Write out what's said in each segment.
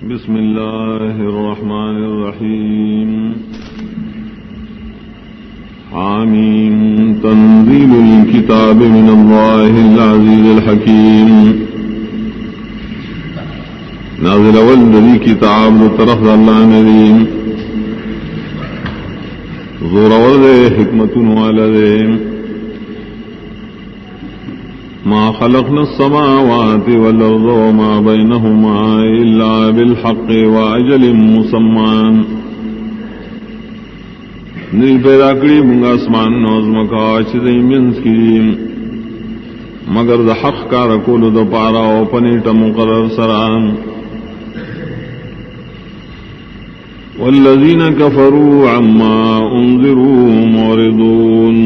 بسم اللہ الرحمن الرحیم حامیم تنزیل الکتاب من اللہ العزیز الحکیم نازل والذی کتاب طرف اللہ ندیم زور والدے حکمت والدے ما خلقنا السماوات والأرض وما بينهما إلا بالحق وأجل مسمى نی پیدا کری منگا اسمان نوزم کا چیزیں منز کی مگر دا حق کا رکول دا پارا و پنیٹ مقرر سران والذین کفروا عما انذروا معرضون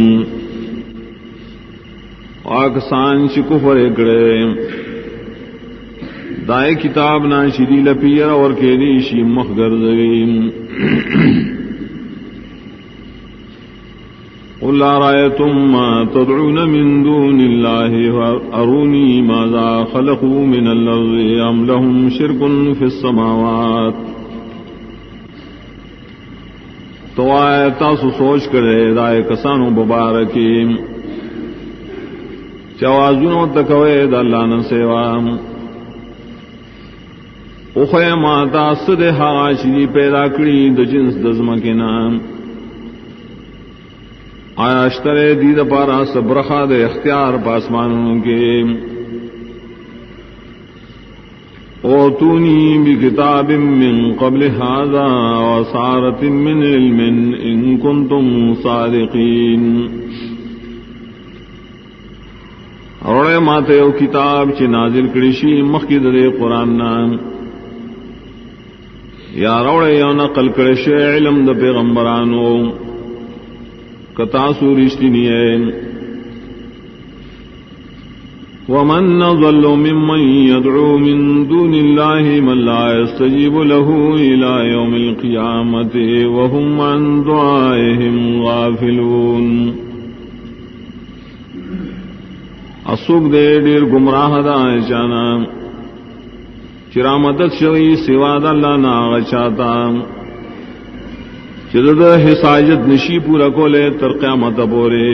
آکسان چی کفر اکڑے دائے کتاب نا شری لپیر اور کیلی شی مخگر زویم قل آرائیتم ما تدعون من دون اللہ ارونی ماذا خلقوا من الارض ام لهم شرک فی السماوات تو آئے تاسو سوچ کرے دائے کسانو ببارکیم چوازونو تکوے دا اللہ نسیوام اخوے ماتا صدے حاشی پیدا کری دا جنس دزمکنا آیا اشترے دید پارا سبرخا دے اختیار پاسمانوں کے اوتونی بکتاب من قبل هذا وصارت من علم ان کنتم صادقین روڑے ماتے او کتاب چی نازل کریشی مخید دے قرآن نام یا روڑے یا نقل کرشی علم دا پیغمبرانو کتاسو رشتی نیے ومن نضل ممن يدعو من دون الله من لا يستجيب له إلى يوم القيامة وهم عن دعائهم غافلون اسوک دے دیر گمراہ دا چانا چرا مدد شوی سوا دا اللہ ناغ چاہتا چرا دا حساجت نشی پورا کولے تر قیامت بورے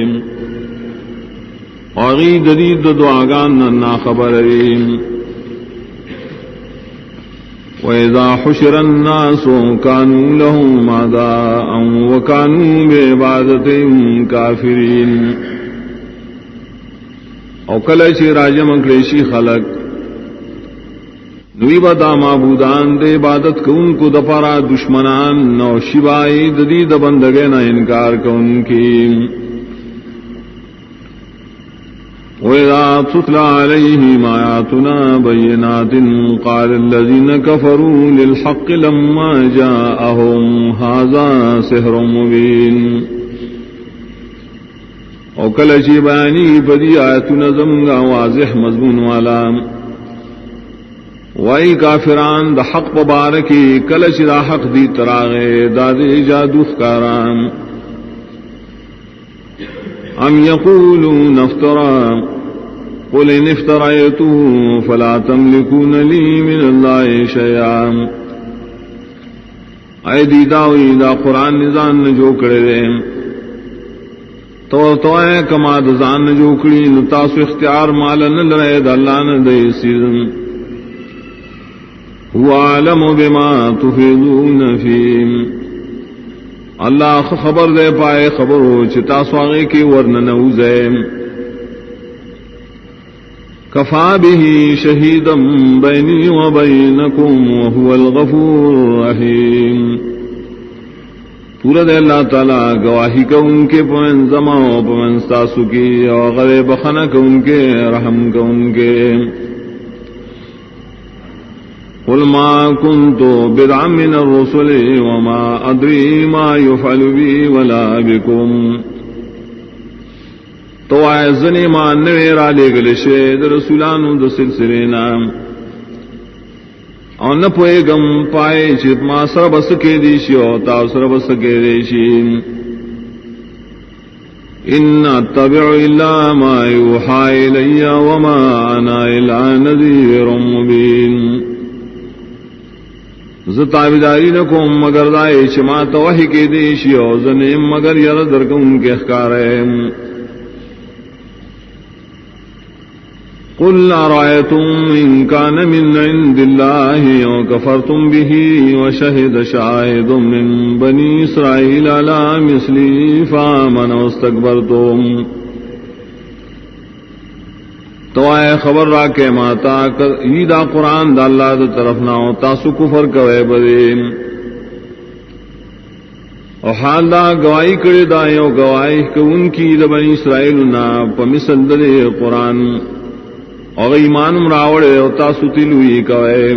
آغی ددید دا دعاگان نا خبریم وَإِذَا حُشِرَ النَّاسُ كَانُوا لَهُمْ أَعْدَاءً وَكَانُوا بِعِبَادَتِهِمْ كَافِرِينَ او کلچی راجم انکلیشی خلق نوی بدا معبودان دے عبادت کو ان کو دپارا دشمنان نو شبائی ددید بندگے نہ انکار کو ان کی وَإِذَا تُتْلَى عَلَيْهِمْ آيَاتُنَا بَيِّنَاتٍ قَالَ الَّذِينَ كَفَرُوا لِلْحَقِّ لَمَّا جَاءَهُمْ هَذَا سِحْرٌ مُبِينٌ او کلچی بیانی پدی آیت نظمگا واضح مضمون والا وائی کافران دا حق پبارکی کلچی دا حق دی تراغے دادی جادو خکاران ام یقولون افترا قل ان افترائیتو فلا تملکون لی من اللہ شیئا اے دی داوی دا قرآن نزان جو کرے تو اے کما دزان جوکڑی نتاسو اختیار مالن لرے دا اللہ ندے سیزن هو عالم بما تفیدون فیم اللہ خبر دے پائے خبرو چتاسو آگے کی ورن نوزے کفا به شہیدا بینی و بینکم وهو الغفور الرحیم پورا دے اللہ تعالیٰ گواہی کا ان کے پوین زما و پوین ستاسو کی اور غرے بخنا کا ان کے رحم کا ان کے قل ما كنت بدعا من الرسل وما ادری ما يفعل بی ولا بكم تو آئے زنی ما نویر آلے گلشے در رسولانو در سلسلے نام اور نہ پوئے گم پائے چت ما سر بس کے دیشی اور تا سر بس کے دیشی ان اتبع الا ما يوحى الي وما انا الا نذير مبين زتابداری نکوم مگر دائے چما توحی کے دیشی او زنیم مگر یر درکم کے اخکاریم قل ارائیتم ان کان من عند اللہ وکفرتم به وشہد شاہد من بنی اسرائیل علی مثلی فآمن واستکبرتم تو آئے خبر را کے ماتا یہ دا قرآن دا اللہ دا طرف نہ ہو تاسو کفر کوئے بدیم اور حال دا گواہی کرے دائیو گواہی کہ ان کی دا بنی اسرائیل نا پمثل دے قرآن اور ایمان مراوڑے اور تاسو تلوی کوئے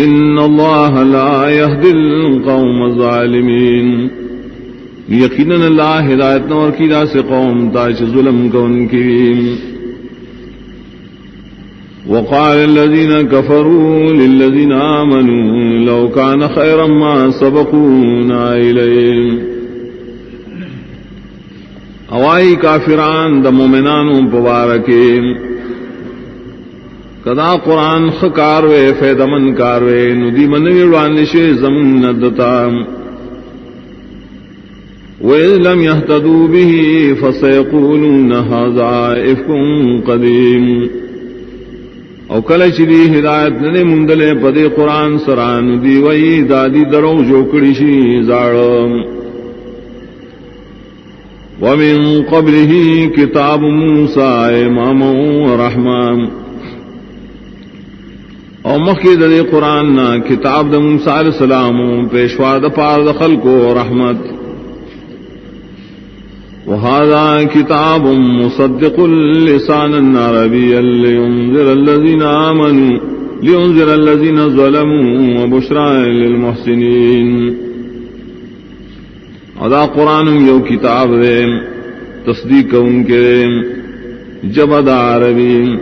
ان اللہ لا یہدی القوم الظالمین یقیناً اللہ ہدایت نور کی دا سے قوم تاش ظلم کو ان کی وقال الذين كفروا للذين آمنوا لو كان خيرا ما سبقونا إليه اوائی کافران دا مومنانوں پبارکے کدا قرآن خکاروے فیدمن کاروے ندی منوی روانشے زمن ندتا وَإِذْ لَمْ يَهْتَدُوا بِهِ فَسَيَقُولُونَ هَذَا إِفْكٌ قَدِيمٌ او کل چلی ہدایت نے مندلے پدے قرآن سران دی وئی دادی درو جوکڑی شی زاڑم وَمِن قَبْلِهِ كِتَابُ مُوسَى إِمَامًا وَرَحْمًا او مخی دے قرآن نا کتاب دا موسیٰ علیہ السلام پیشوا دا پار دا خلق و رحمت وهذا كتاب مصدق لسانا عربيا لينذر الذين آمنوا لينذر الذين ظلموا وبشرى للمحسنين ادا قرآن یو کتاب دے تصدیق ان کے جبد عربی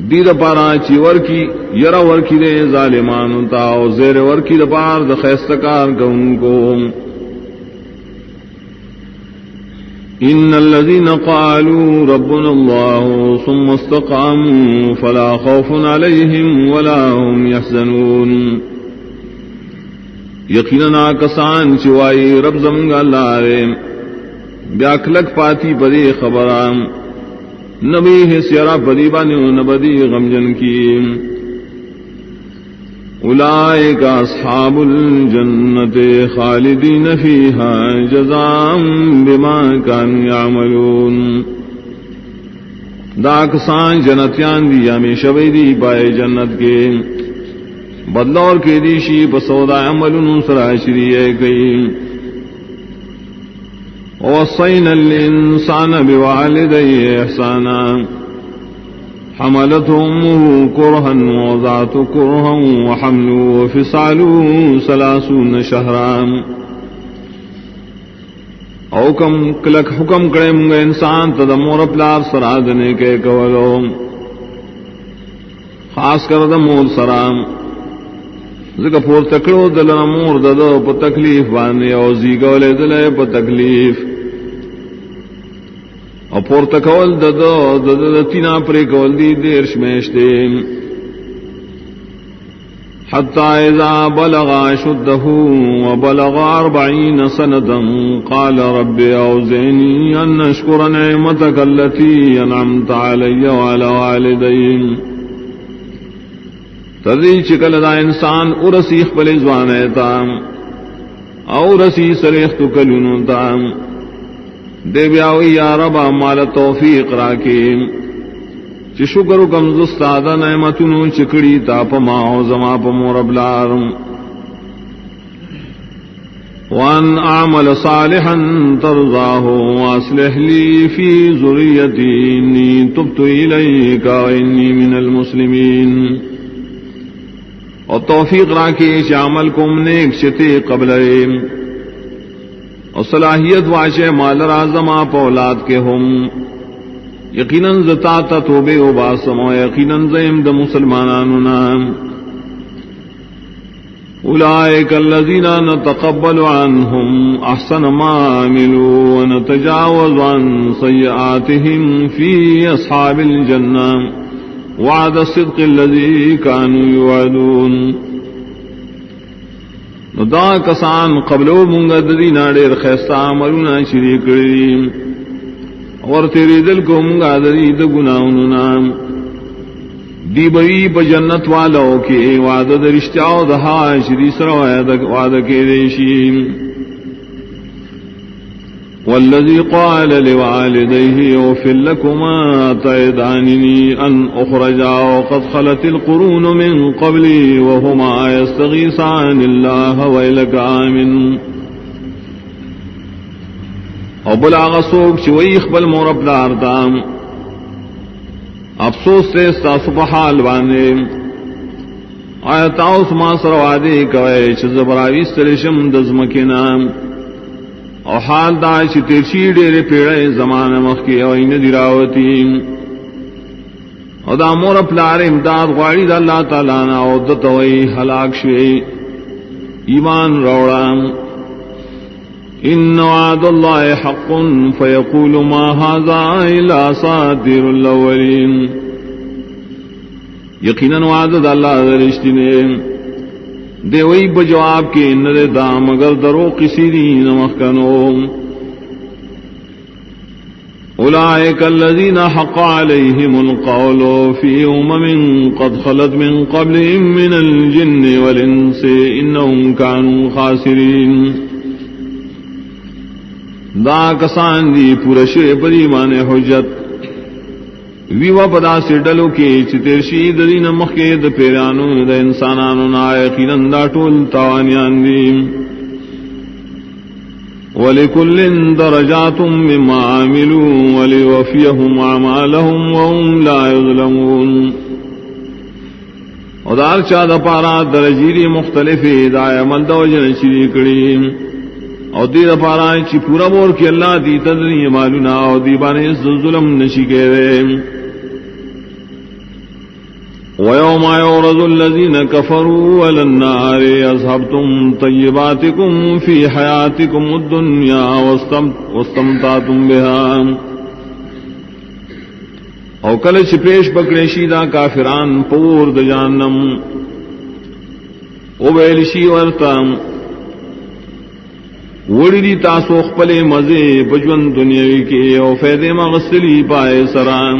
دید پارا چی ورکی یرا ورکی دے ظالمان تاو زیر ورکی دا پار دا خیستکار کا ان کو ان الذين قالوا ربنا الله ثم استقاموا فلا خوف عليهم ولا هم يحزنون یقینا کسان چوائی رب زمگا اللہ رے بیاکلک پاتی پدی خبرام نبی ہے سیرا پدی بانیو نبدی غمجن کی اولئک اصحاب الجنت خالدین فیہا جزاء بما كانوا يعملون دا کسان جنتیان دی ہمیشہ دی پائے جنت کے بدلور کے دیشی بسودا عملن سراشری گئی وصینا الانسان بوالدی احسانا حملته امه كرها ووضعته كرها وحمله وفصاله 30 شهرا او کم کلک حکم کرے منگا انسان تدمور پلار سرادنے کے کولو خاص کر دمور سرام ذکر پور تکڑو دلنا مور ددو پا تکلیف بانے او زیگولے دلے پا تکلیف او پور تکول ددو تینا پری کول دی دیر شمیشتے حتی اذا بلغ شدہ وبلغ 40 سنة قال رب اوزعنی ان اشکر نعمتک التي انعمت علی وعلى والدین تردی چکل دا انسان ارسیخ پلی زوانے تام او رسی سریخ تو کلونو تام دے بیاوی یا ربا مال توفیق راکیم چی شکر کم زستادا نعمتنو چکڑی تا پما او زما پمو ربلارم وان اعمل صالحا ترضاه واصلح لی فی ذریتی انی تبت الیک وانی من المسلمین اور توفیق راکے چی عمل کم نیک شتے قبل اور صلاحیت واچے مال رازما پولاد کے ہم یقیناً زتا توبے و باسم و یقیناً زیم دا مسلماناننا اولئک الذین نتقبل عنہم احسن ما عملوا ونتجاوز عن سیئاتهم فی اصحاب الجنہ وعد الصدق الذي كانوا يوعدون. دا کسان قبلو منگا ددی ناڑیر خیستا عملونا شریک کریم اور تیرے دل کو منگا ددی دا گناہننا دی بئی پا جنت والو کے وعد دا رشتیاو دا حاشری سر وعد کے دیشیم. والذی قال لوالدیہ اغفر لکما تعداننی ان اخرجا وقد خلت القرون من قبلی وہما یستغیثان اللہ ویلک آمن. او بلاغ سوک چوئی اخبل مورب دارتام افسوس سے ستاسو پا حال باندے آیتاؤس ما سروادے کوئے چیز براوی سرشم دزمکنام او حال دا چی تیرشی ڈیرے پیڑے زمان مخی او این دیراوتیم او دا مور پلار امداد غواری دا اللہ تعالیٰ نا او دتوئی حلاک شوئی ایمان روڑام. ان وعد اللہ حق فیقول ما هذا الا اساطیر الاولین. یقیناً وعد دا اللہ درشتنے دے وہی بجواب کے نرے دا مگر درو کسی دین مخکنو. اولئک الذین حق علیہم القول فی امم قد خلت من قبلهم من الجن والانس انہم کانوا خاسرین. دا کسان دی پورشے پر ایمان حجت ویوا پدا سے ڈلو کے چترشی دین مخی د پیرانو د انسانانو نا یقیناً دا ټول تاوانیان دی. ولکل درجات مما عملوا ولیوفیهم اعمالهم وهم لا یظلمون. او دار چا دا پارا درجیری مختلفی دا عمل دا وجن شری کړي او دی دا پارا چی پورا مور کی اللہ دی تدنی مالونا او دی بانے ظلم نشی گئے. وَيَوْمَ يُعْرَضُ الَّذِينَ كَفَرُوا عَلَى النَّارِ أَذْهَبْتُمْ طَيِّبَاتِكُمْ فِي حَيَاتِكُمُ الدُّنْيَا وَاسْتَمْتَعْتُمْ بِهَا. او کل چپیش پکڑیشی دا کافران پور دا جہنم او بیلشی ورطام وڑی دی تاسو خپلے مزے بجون دنیاوی کے او فیدے مغسلی پائے سران.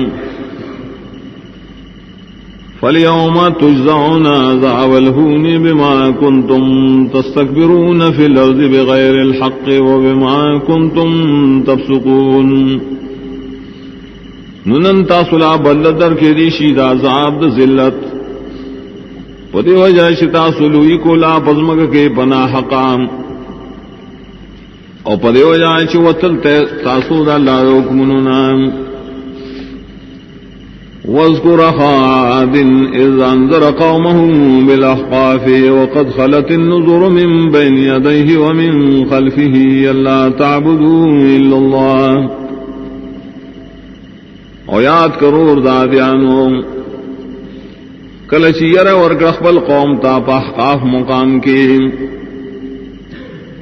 فَالْيَوْمَ تُجْزَوْنَ عَذَابَ الْهُونِ بِمَا كُنْتُمْ تَسْتَكْبِرُونَ فِي الْأَرْضِ بِغَيْرِ الْحَقِّ وَبِمَا كُنْتُمْ تَفْسُقُونَ. ننن تاسولا بلدر کے دیشی دا عذاب دا ذلت پدی وجہ شتا سلوی کو لا پزمگ کے پنا حقام او پدی وجہ چی وطل تاسو دا اللہ حکمنونا. واذکر عاد اذ انذر قومه بالاحقاف وقد خلت النذر من بين يديه ومن خلفه الا تعبدوا الا الله. او یاد کرور دادیانو کلچی یر ورکر اخبل قوم تا پا احقاف مقام کے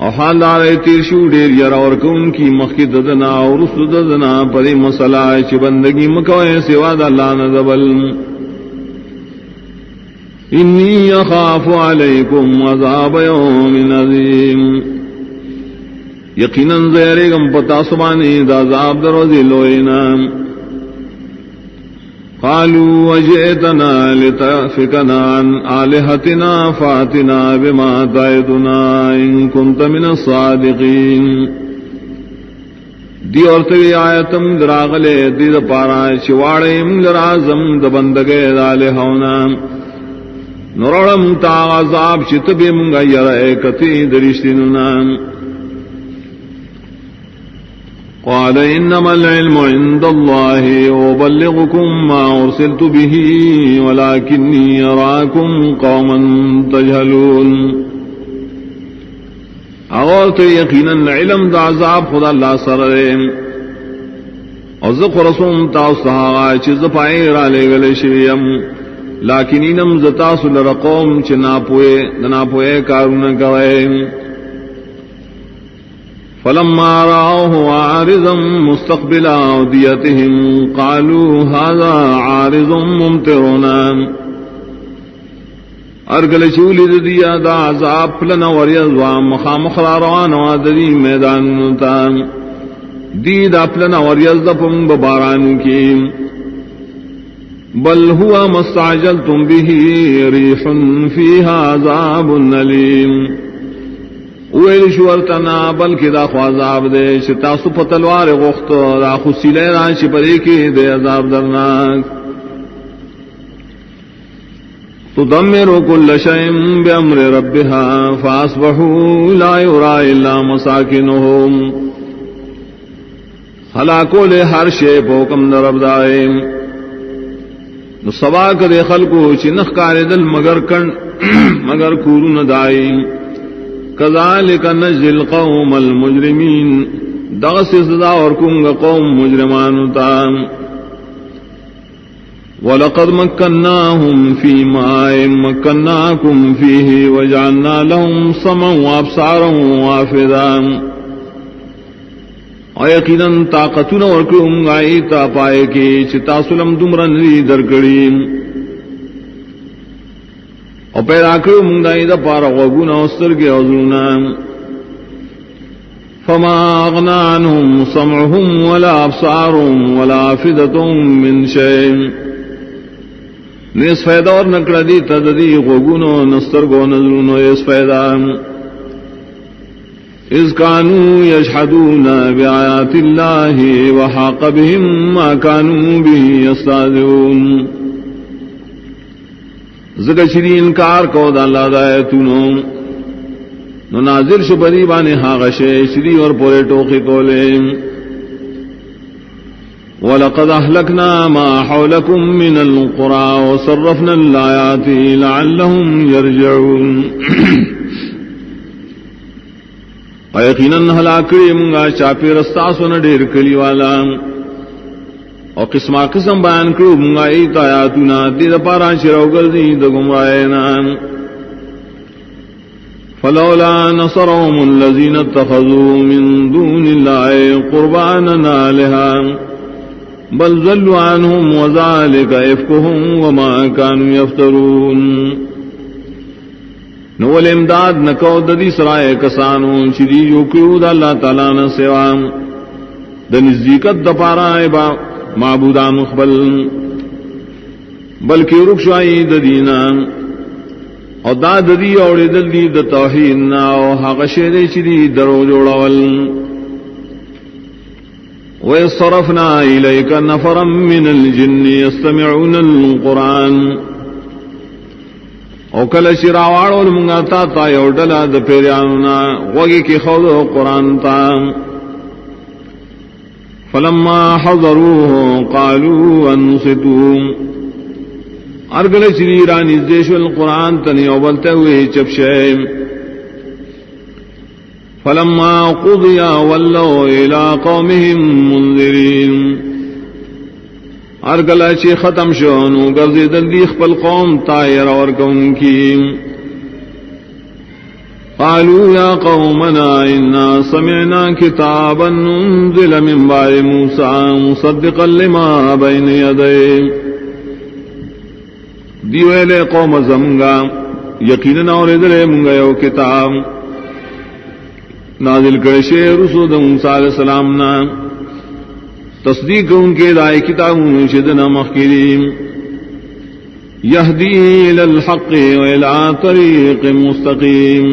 او حال دارے تیرشو دیر یر ورکن کی مخی ددنا اور رسل ددنا پدی مسئلہ چی بندگی مکوئے سوا دا اللہ نزبل. انی اخاف علیکم عذاب یوم عظیم. یقیناً زیرگم پتا سبانی دا عذاب در وزیلوئینا. قالوا وجئتنا لتأفكنا عن آلهتنا فاتنا بما تعدنا إن كنت من الصادقين. دی اورتوی آیتم دراغلے دی دا پارا چواڑیم لرازم دا بندگے دالے ہونا نرڑم تا عذاب چتبی منگا یرائے کتی درشتننا. قال انما العلم عند الله وبلغكم ما ارسلت به ولكني اراكم قوما تجهلون. اغوت یقینا علم دا عذاب خدا اللہ سرم اور ذکر رسوم تاؤسہا چیز پائے را لے گلے شویم لیکن انم زتاسل رقوم چنا پوئے کارون کوئے. فلما رأوه عارضا مستقبل أوديتهم قالوا هذا عارض ممطرنا ارگل چولی دیا دا عذاب لنا وریضوا مخامخ روان وادی میدان تا دی دا پلنا وریض پم بباران کی بل هو ما استعجلتم به ريح فيها عذاب أليم ویل شورتنا بلکہ دا خو عذاب دے شتا سو پتلوار غخت دا خو سیلے را شپری کی دے عذاب درناک تدمر كل شيء بأمر ربها فأصبحوا لا يرى إلا مساكنهم ہلاکو لے ہر شے پوکم درب دائم نو سوا کرے خلقو چنخ کار دل مگر کورون دائم کذالک نجزی القوم المجرمین دغس صدا ورکونگا قوم مجرمان تام وَلَقَدْ مَكَّنَّاهُمْ فِي مَاءٍ مَكَّنَّاكُمْ فِيهِ وَجَعَلْنَا لَهُمْ سَمْعًا وَأَبْصَارًا وَأَفْئِدَةً اور یقیناً طاقتون ورکلوں گائی تا پائے کی چتا سلم دمرن لی درکڑیم اور پیدا کرو منگائی دا پارا غوگونا استرگی حضرونا فما اغنا عنهم سمعهم ولا ابصارهم ولا افدتهم من شيء نیس فیدا اور نکڑا دی تددی غوگونو نسترگو نظرونو اس فیدا اذ كانوا يجحدون بآيات الله وحاق بهم ما كانوا به يستهزئون ذکر شری انکار کو دا اللہ دایتونو نو نازل شو بری بانے ہاغشے شری اور پورے ٹوکی کولے وَلَقَدْ أَهْلَكْنَا مَا حَوْلَكُمْ مِنَ الْقُرَى وَصَرَّفْنَا الْآيَاتِ لَعَلَّهُمْ يَرْجِعُونَ یقیناً ہلاکڑی منگا چاپی رستاسو نہ ڈیر کلی والا اور قسمہ قسم بیان کرو منگا ایت آیاتنا دید پارا چراو گردی دا گمرائینا فلولا نصرهم الذين اتخذوا من دون الله قربانا آلهة بل ضلوا عنهم وذلك إفكهم وما كانوا يفترون نول امداد نکو ددی سرائے کسانو چری جو کیو دا اللہ تعالیٰ نہ سوا د نزدیکت د پارا با معبودان مخبل بلکہ رکشائی ددینا اور دا ددی اور دل دی د توحید نا او حق شہر چری درو جوڑاول وَيَصْرَفْنَا إِلَيْكَ نَفَرًا مِّنَ الْجِنِّ يَسْتَمِعُونَ الْقُرْآنَ او کل شراوارو لمنگا تا یو ڈلا دا پیریانونا وگی کی خود قرآن تا فلما حضروه قالوا انصتوا ارگل چری رانی دیش القرآن تنی اوبلتے ہوئے چپشے فلما قضی ولوا الى قومهم منذرین ارگلا چی ختم شونو گرزی دلدی خپل قوم تائر اور کون کی قالوا یا قومنا انا سمعنا کتابا انزل من بعد موسیٰ مصدقا لما بین یدی دیویلے قوم زمگا یقیننا اور ادرے منگا یو کتاب نازل کرشے رسول موسیٰ علیہ السلام نا تصدیق ان کے دائے کتابوں شدنا مخکریم یہدی الی الحق و الی طریق مستقیم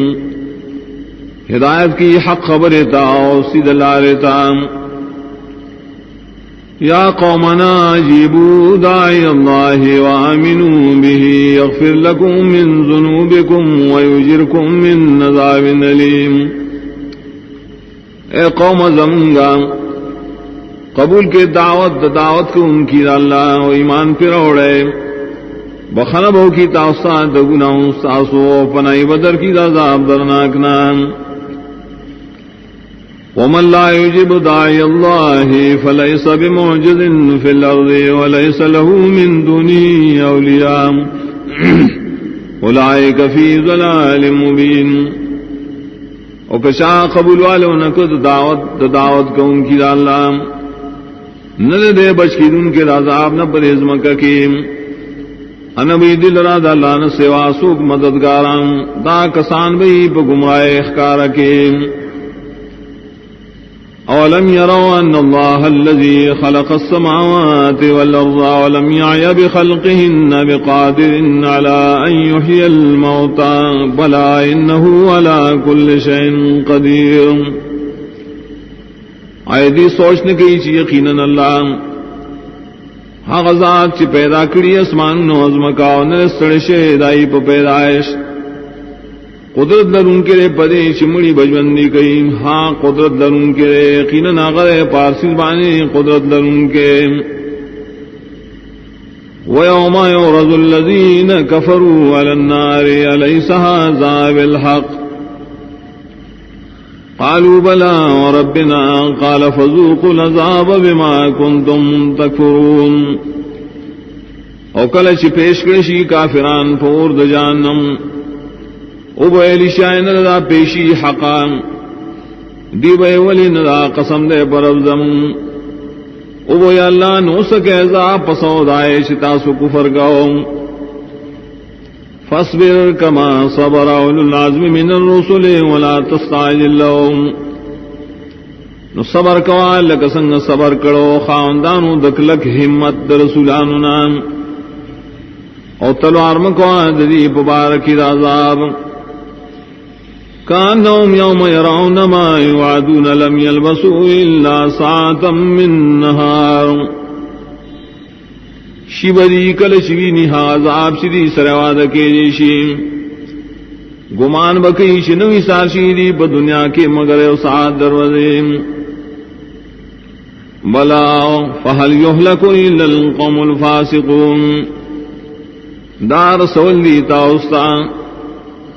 ہدایت کی حق خبرتا اور سید لارتا یا قومنا اجیبوا داعی اللہ وآمنوا به یغفر لکم من ذنوبکم ویجرکم من عذاب علیم اے قوم زمگا قبول کے دعوت کو ان کی اللہ و ایمان پر اوڑے بخنب ہو کی تاثات گناہوں ساسو پنائی بدر کی عذاب درناک نام ومن لا يجب داعی اللہ فلیس بمعجز فی الارض وليس له من دونه اولیاء اولئک فی ضلال مبین او کشا قبول والو نکو دعوت کو ان کی اللہ نہ دے بچ کی ان کے عذاب نہ پرہیز مکہ کی انبی دل را دا اللہ نہ سوا سوک مددگاران دا کسان بھی پا گمراہ اخکار کے اولم يروا ان الله الذي خلق السماوات والارض ولم يعي بخلقهن بقادر على ان يحيي الموتى بلى انه على كل شيء قدير ایدی سوچنے کی چی یقیناً اللہ ہاں غزات چی پیدا کری اسمان نوزمکاو نرسڑشے دائی پا پیدائش قدرت درون کے لئے پدے چمڑی بجوندی کئی ہاں قدرت درون کے لئے یقیناً آغر پارسل بانے قدرت درون کے وَيَوْمَ يُعْرَضُ الَّذِينَ كَفَرُوا عَلَى النَّارِ أَلَيْسَ هَذَا بِالْحَقِّ قالوا بلى وربنا قال فذوقوا العذاب بما كنتم تكفرون او کل چی پیش کرشی کافران فور د جہنم او بیلی شاین دا پیشی حقا دی بے ولی ندا قسم دے پر افزم او بے اللہ نو سکے ازا پسو دائے شتاسو کفر گاؤ فاصبر کما صبر اولو العزم من الرسل ولا تستعجل لهم نو صبر کوا لکسنگ صبر کرو خاندانو دکلک ہمت در رسولانو نام او تلوار مکوا ددی پبارکی دازاب کانہم یوم یرون ما یوعدون لم یلبسوا الا ساعتا من نہار شیبری کل شوی نہا عذاب شدی سرواد کے جیشی گمان بکی شنوی ساشیدی پا دنیا کے مگر سعاد دروازے بلا فہل یہلک الا القوم الفاسقون دار سولی تاؤستا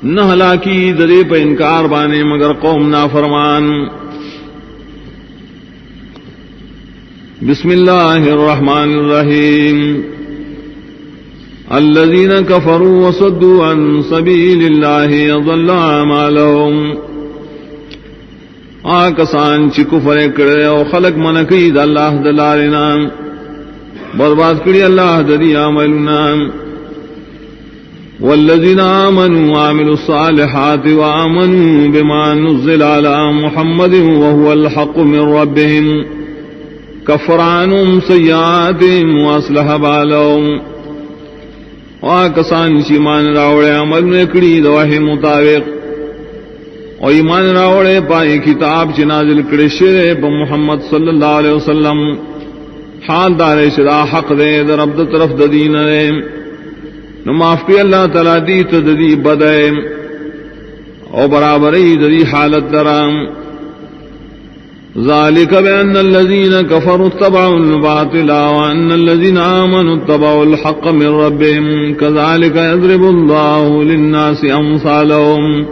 نہ ہلاکی درے پہ انکار بانے مگر قوم نافرمان بسم اللہ الرحمن الرحیم الذین کفروا وصدوا عن سبیل اللہ اضل اعمالهم آکسان چی کفر کرے او خلق منکی دا اللہ دلارنا برباد کری اللہ دری عملنا والذین آمنوا وعملوا الصالحات وآمنوا بما نزل على محمد وهو الحق من ربهم کفر عنهم سیئاتهم واصلح بالهم وآکسان چی ایمان راوڑے عمل نکڑی دواہ مطابق اور ایمان راوڑے پائی کتاب چی نازل کرشرے پا محمد صلی اللہ علیہ وسلم حال دارے شدا حق دے در عبد طرف دین رے نو معاف کی اللہ تعالی دی تدی بدے او برابری دی حالت درام ذالک بأن الذین کفروا اتبعوا الباطل وأن الذین آمنوا اتبعوا الحق من ربهم كذلك يضرب الله للناس امثالهم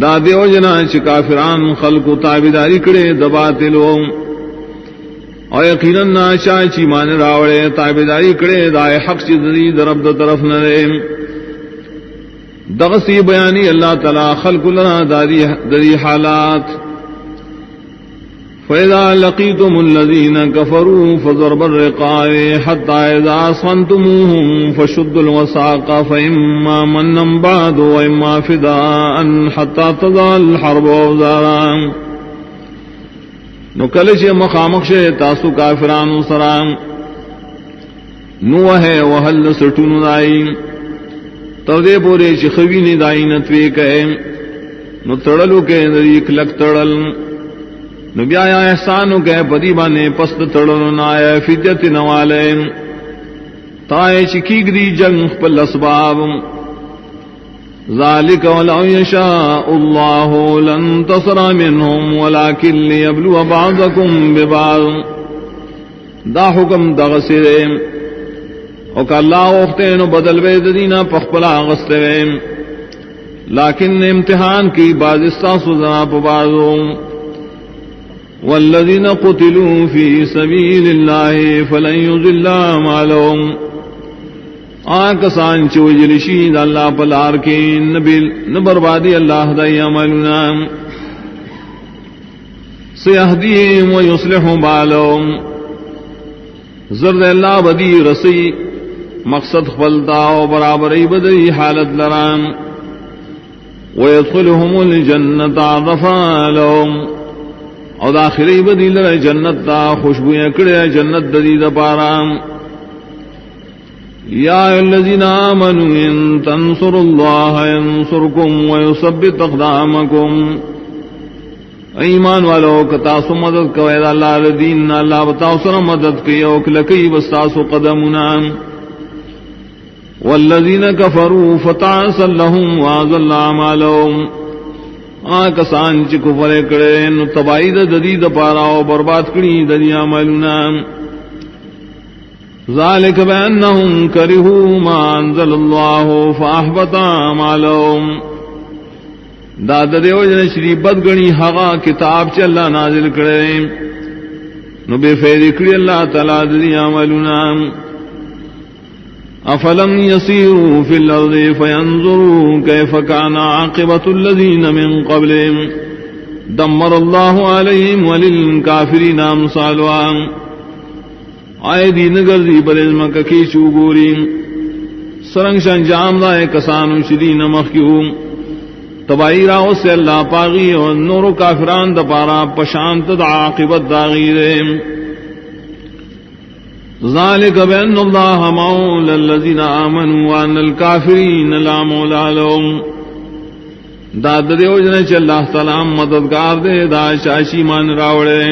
دا دیو جنا چ کافران خلق تابعداری کرے د باطلو اور یقیناً ناشا چی مان راوڑے تابعداری کرے دائے حق چی دری درب دا طرف نرے دغسی بیانی اللہ تعالی خلق لنا دری حالات فَإِذَا لَقِيتُمُ الَّذِينَ كَفَرُوا فَضَرْبَ الرِّقَابِ حَتَّى إِذَا أَثْخَنْتُمُوهُمْ فَشُدُّوا الْوَثَاقَ فَإِمَّا مَنًّا بَعْدُ وَإِمَّا فِدَاءً حَتَّى تَضَعَ الْحَرْبُ أَوْزَارَهَا نو کلچ مخامخ شے تاسو کافرانو سرام نو ہے وحل سٹون دائی تردے پورے چخوینی دائی نتوی کہے نو تڑلو کے دریک لک تڑل نو بیایا احسانو کے پدی بانے پست تڑلو نایا فدیت نوالے تائے چکیگ دی جنگ پل اسباب ذلك ولو يشاء الله لانتصر منهم ولكن ليبلو بعضكم ببعض دا حکم دغسرے او کہ اللہ اختین بدل بید دینا پخپلا غسرے لیکن امتحان کی بعض استاسو ذناب بعضوں والذین قتلوا فی سبیل اللہ فلن یضل اعمالهم آکسان چوجلشید اللہ پلار کے نبربادی اللہ دائی عملنا سیہدیم ویصلح بالهم زرد اللہ بدی رسی مقصد خپلتا و برابری بدی حالت لرام ویدخلهم الجنت عرفا لهم او داخلی بدی لر جنت تا خوشبوئیں کڑے جنت ددید پارام یا الذین آمنوا ان تنصروا اللہ ینصرکم ویثبت اقدامکم ایمان والو کتاسو مدد کوئے دا اللہ دین اللہ بتاؤ مدد کی اوکلکی بستاسو قدمنا والذین کفروا فتعسا لهم واضل اعمالهم آکسان چی کفر کرے نو تبائی دا ددید پارا و برباد کری ددی عملنا ذالک بأنهم کرہوا ما انزل اللہ فاحبط اعمالهم داد دیو جن شری بدگنی حقا کتاب چ اللہ نازل کرے نو بے فیدی کری اللہ تعالی ددی عملنا افلم يسيروا في الارض فينظروا كيف كان عاقبة الذين من قبلهم دمر الله عليهم وللكافرين امثالها آئے دین گردی بلزم کی چوگوری سرنگ انجام دائے کسانو شدین مخیو تبائی راو سے اللہ پاغی اور نور و کافران دپارا پشانت دا عاقبت داغیرے ذالک بأن اللہ مولا الذین آمنوا وان الکافرین لا مولا لهم داد دیو جنے چ اللہ تعالی مددگار دے دا چاشی مان راوڑے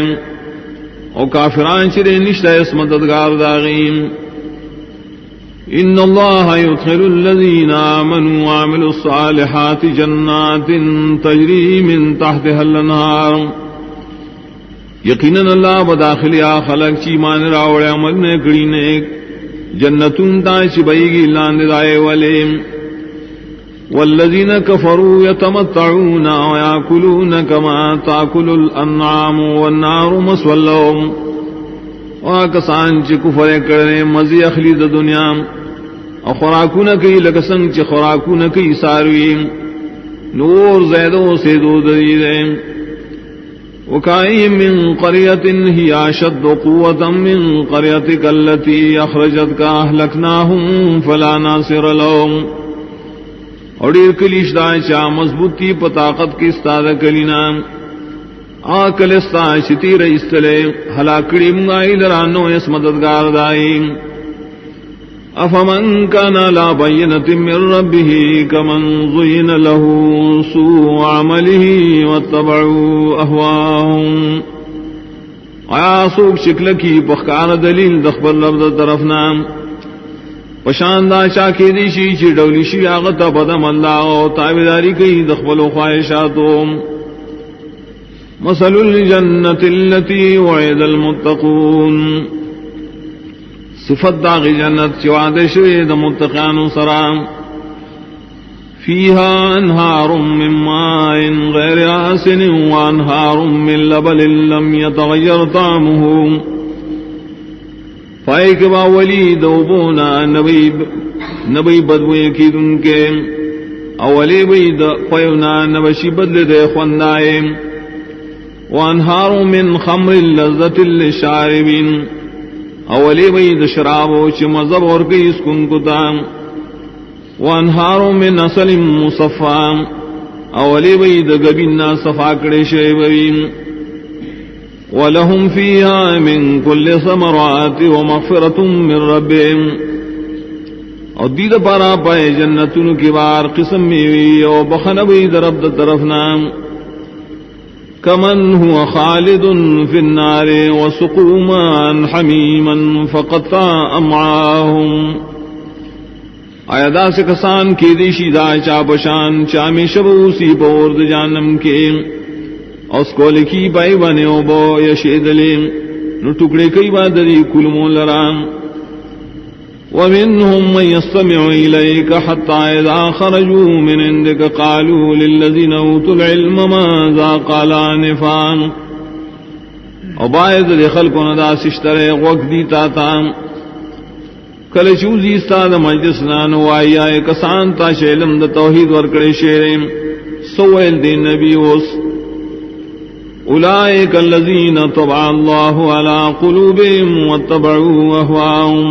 او کافران چرے نشتا اس مددگار داغیم ان اللہ يدخل الذین آمنوا وعملوا الصالحات جنات تجری من تحتها الانہار یقیناً اللہ بداخلیا خلق چی مان راوڑے عمل نے کری نیک جنتون تا چبئی گی لاند دائے والے والذین کفروا یتمتعون ویاکلون کما تاکل الانعام والنار مسوی لهم واکسان چی کفر کرنے مزی اخلید دنیا اور خوراکون کی لکسنگ چی خوراکون کی ساروی نور زیدوں سے دو دریدیں وكاين من قرية هي أشد قوة من قريتك التي أخرجتك أهلكناهم فلا ناصر لهم اور کلیش دا چا مضبوطی پطاقت کی استاد کلینا آکل استا شتی رئیستلے ہلاکڑی منگائی لرانو اس مددگار دائی افمن کان لا بینت من ربه کمن زین له سوء عمله واتبعوا اهواهم آیا سوک شکل کی پخکار دلیل دخبر رب طرفنا پشاندہ چاکی دیشی چی ڈولیشی آغتا بدم اللہ و تابداری کی دخبل و خواہشاتو مثل الجنت اللتی وعد المتقون صفت داغی جنت چواد شوید متقان سرام فیہا انہار من ماء غیر آسن وانہار من لبن لم يتغیر طعمه فائق با ولید وبونا نبی بدوئے کی دن کے اولی بید فیونا نبشی بدل دے خوندائے وانہار من خمر لذت للشاربین اولی بید شرابو چی مذب اور کئی اسکن کتا وانہار من اصل مصفام اولی بید گبینا صفاکڑے شیبوین وَلَهُمْ فِيهَا مِن كُلِّ ثَمَرَاتٍ وَمَغْفِرَةٌ مِّن رَّبِّهِمْ اور دید پارا پائے جنتوں کی بار قسم میوی اور بخنبی درب طرفنا كَمَنْ هُوَ خَالِدٌ فِي النَّارِ وَسُقُوا مَاءً حَمِيمًا فَقَطَّعَ أَمْعَاءَهُمْ آیا دا سے کسان کی دیشی دا چاپشان چامی شبوسی پورد جانم کے اس کو لکھی بائی بنے او بو یشید لیم نو ٹکڑے کئی بادری کلموں لرام ومنهم من يستمع إليك حتى إذا خرجوا من عندك قالوا للذين أوتوا العلم ماذا قال آنفا او باید خلقوں دا سشترے وقت دیتا تا کل چوزی استاد مجلس نانو آئی آئے کسان تا شیلم دا توحید ورکڑے شیرم سویل دی نبی وس اولئک الذین طبع اللہ علی قلوبهم واتبعوا اهواهم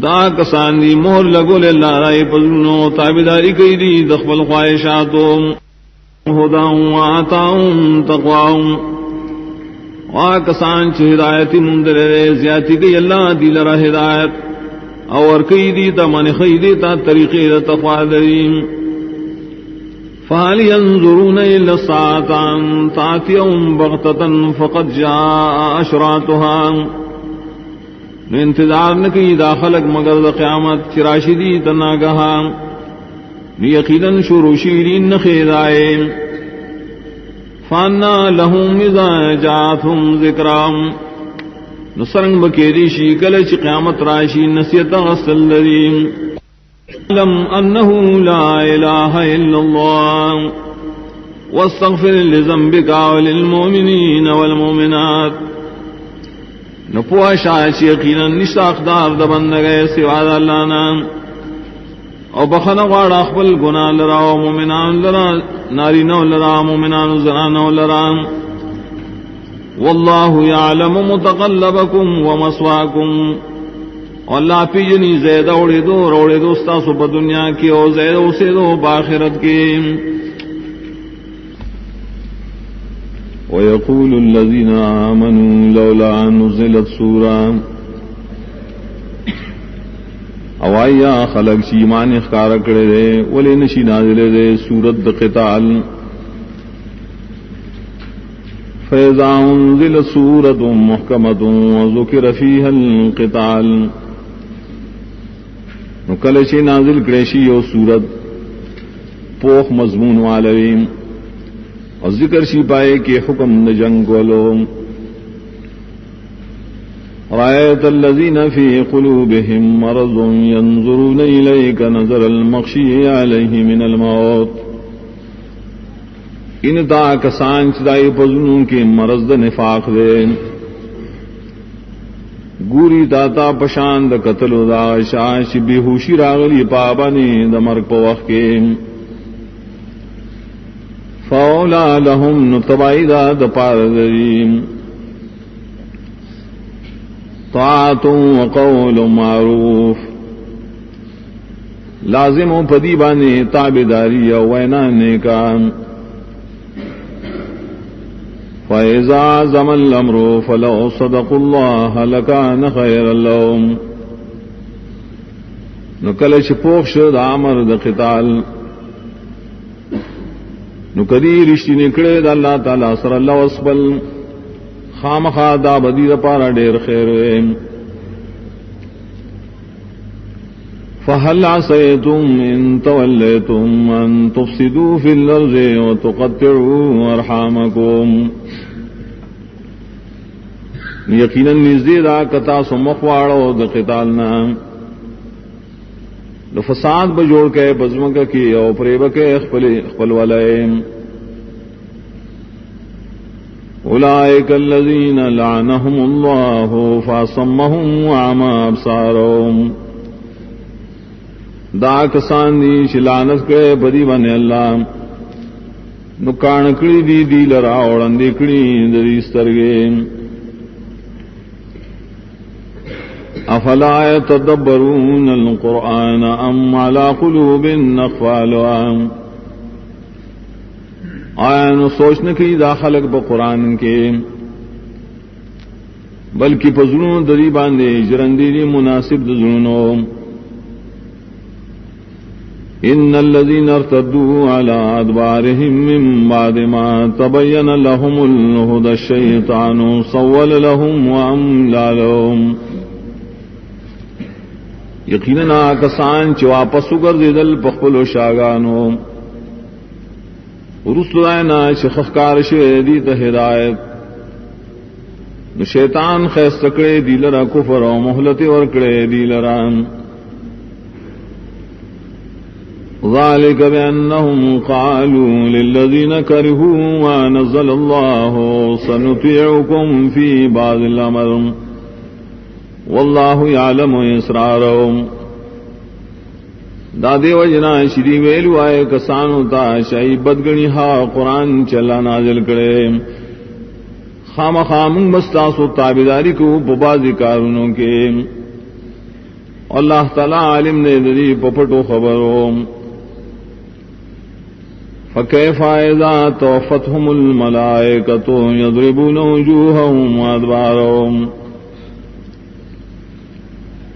دا کسان دی مہر لگو اللہ رائے پزنو تابداری کئی دی دخبل خواہشاتو ہدا وآتاهم تقواهم کسان چھ ہدایتی مندر زیادتی کی اللہ دی لرا ہدایت اور کئی دی تا من خیدی تا طریقی دا تقوی دریم فَهَلْ يَنظُرُونَ إِلَّا السَّاعَةَ أَن تَأْتِيَهُمْ بَغْتَةً فَقَدْ جَاءَ أَشْرَاطُهَا نو انتظار نکی داخلق مگر دا قیامت چراشدی تناگہا یقیناً شروع شیرین نخیدائے فانا لهم اذا جاءتهم ذکرام نسرنگ بکیری شی کلچ قیامت راشی نسیت غسل لدیم لم انه لا الہ الا اللہ واستغفر لذنبک وللمؤمنین والمؤمنات نپوہ شاش یقینا نشتا اقدار دبندگے سوا اللہ نام او بخنا غاڑا اخبل گناہ لرا و مومنان لرا نارینو لرا مومنان زنانو لرا واللہ یعلم متقلبکم ومسواکم اللہ پی جنی زید اوڑی دو استاسو پا دنیا کی او زید اسے دو باخرت کی وَيَقُولُ الَّذِينَ آمَنُوا لَوْلَا نُزِّلَتْ سُورَةٌ اوایا خلق چی ایمان اخکار کرے دے ولی نشی نازلے دے سورت قتال فَإِذَا أُنزِلَتْ سُورَةٌ مُحْكَمَةٌ وَذُكِرَ فِيهَا الْقِتَالُ نکل چی نازل کریشی او سورت پوخ مضمون والویم اور ذکر شی پائے کہ حکم جنگ ولو رأيت الذين في قلوبهم مرض ينظرون إليك نظر المغشي عليه من الموت ان تا کسان چدائی پزنوں کے مرض دا نفاق دے گوری تاتا پشاند قتل دا شاش بیہوشی راغلی پابانی دا مرگ پا وقت کے فولا لهم نتبائی دا دا پاردریم طاعت و قول معروف لازم و پدی بانے تابداری و وینا نیکان فَإِذَا عَزَمَ الْأَمْرُ فَلَوْ صَدَقُوا اللَّهَ لَكَانَ خَيْرًا لَهُمْ نکل چپوخ شد عمر دا قتال نکدی رشتی نکڑے دا اللہ تعالی صلی اللہ وسبل خام خادا بدی دا پارا دیر خیر فَهَلْ عَصَيْتُمْ إِن تَوَلَّيْتُمْ أَن تُفْسِدُوا فِي الْأَرْضِ وَتُقَطِّعُوا أَرْحَامَكُمْ یقیناً نزدی دا کتا سمخواڑو دا قتالنا دا فساد بجوڑ کے بزمکہ کی او پریبہ کے اخپل والائیم اولئک الذین لعنهم اللہ فاصمهم وعما ابصارهم دا کسان دی شلانت کے بدی بنے اللہ نکان کڑی دی لرا اوڑندی کڑی دی سترگے افلا يتدبرون القرآن ام على قلوب اقفالها آیا نو سوچنے کی داخلق با قرآن کے بلکہ پزرون دری باندے جرندیری مناسب دزرونو ان الذين ارتدوا على ادبارهم من بعد ما تبين لهم الهدى الشيطان سول لهم واملى لهم یقینا کسان چ واپس گردیدل پخپلو شاگانو رسولنا شخکار شدی ته ہدایت نو شیطان خیس تکڑے دیلرا کفر و مہلت ورکڑے دیلرا ذلك بأنهم قالوا للذين كرهوا ما نزل الله سنطيعكم في بعض الأمر واللہ یعلم اسرارهم دا دیو جنا شری ویلو آئے کسانو تا شای بدگنی ہا قرآن چلا نازل کرے خام خام مستاسو تابداری کو ببازی کارونوں کے اللہ تعالی عالم نے دری پپٹو خبروں فکیف اذا توفتهم الملائکۃ یضربون وجوہهم وادبارهم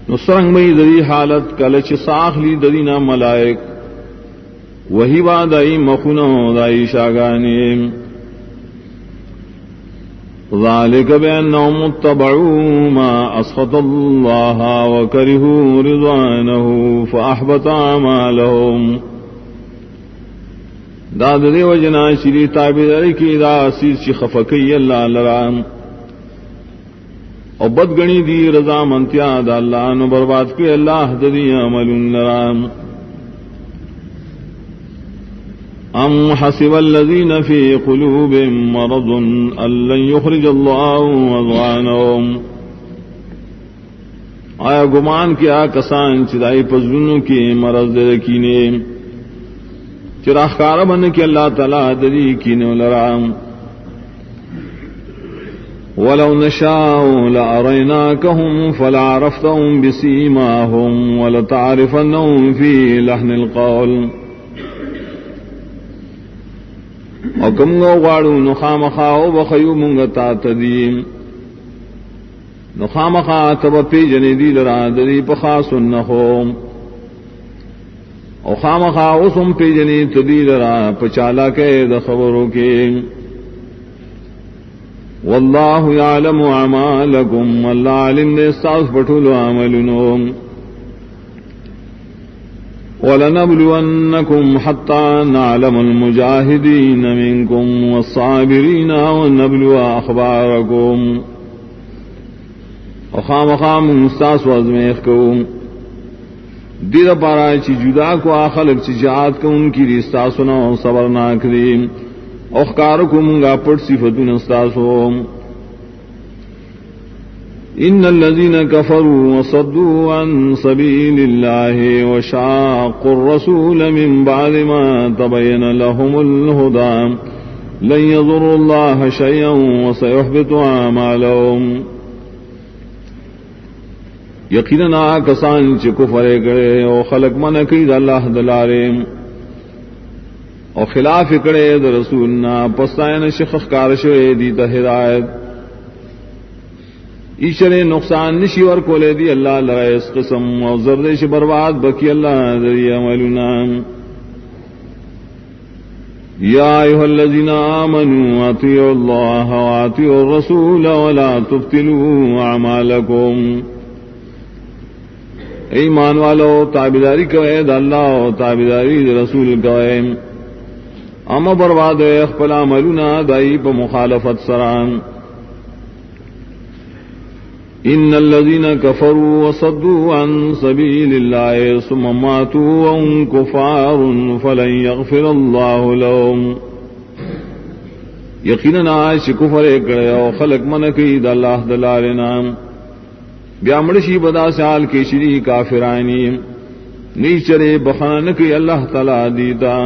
نسرنگ میں دری حالت کلچ ساخلی درینا ملائک وہی وادائی مخنو دائی شاگانی ذالک بأنهم اتبعوا ما اسخط اللہ وکرہوا رضوانہ فاحبط اعمالهم داد دیو جنا شری تابعداری کی دا عزیز چی خفقی اللہ لرام اور بدگنی دی رضا منتیا دا اللہ نو برباد کی اللہ دی عمل لرام ام حسب الذین فی قلوبهم مرض ان لن یخرج اللہ اضغانهم آیا گمان کیا کسان چدائی پزنوں کی مرض رکینے چراغ کار بن کے اللہ تعالی دری کینو لرام ولو نشاء لأريناكهم فلعرفتهم بسيماهم ولتعرفنهم في لحن القول وكم غواړو نخامخاو بخيو منغتا تدیم نخامخا تب پیجنی دی لرا دری پخاص النخوم او خامخا اسم پیجنی تدی لرا پچالا کے دخبرو کے واللہ یعلم اعمالکم واللہ علم دے استاذ پٹھولو عملنوم وَلَنَبْلُوَنَّكُمْ حَتَّى نَعْلَمَ الْمُجَاهِدِينَ مِنْكُمْ وَالصَّابِرِينَ وَنَبْلُوَ أَخْبَارَكُمْ وخام خام استاذ وزمیخ کوم دیر پارا چی جدا کو آخلق چی جہاد کو ان کی رستا سنا صبرناک دیم اخکارکم گا پٹ صفتون استاسوم ان الذين كفروا وصدوا عن سبيل الله وشاقوا الرسول من بعد ما تبين لهم الهدى لن يضروا الله شيئا وسيحبط اعمالهم یقینا کسان چ کفر کرے او خلق من کید اللہ دلارے او خلاف کرے در رسولنا پسائن شخص کارشوے دی ہدایت ایشرے نقصان نشی ور کولے دی اللہ لرائے اس قسم او زردش برباد بکی اللہ ذریعہ عملنا یا ایھا الذین آمنوا اطیعوا اللہ واطیعوا الرسول ولا تبطلوا اعمالکم ایمان والو تابعداری کوئے دا اللہ و تابعداری دا رسول کوئے اما برباد اخپل عملنا دائی پا مخالفت سران ان الذين كفروا وصدوا عن سبيل الله ثم ماتوا وهم كفار فلن يغفر الله لهم یقینا عائش کفر کرے او خلق من کی دا اللہ دلارنا بیامڑشی بدا سال کے شری کافرانی نیچرے بخان کی اللہ تعالی دیتا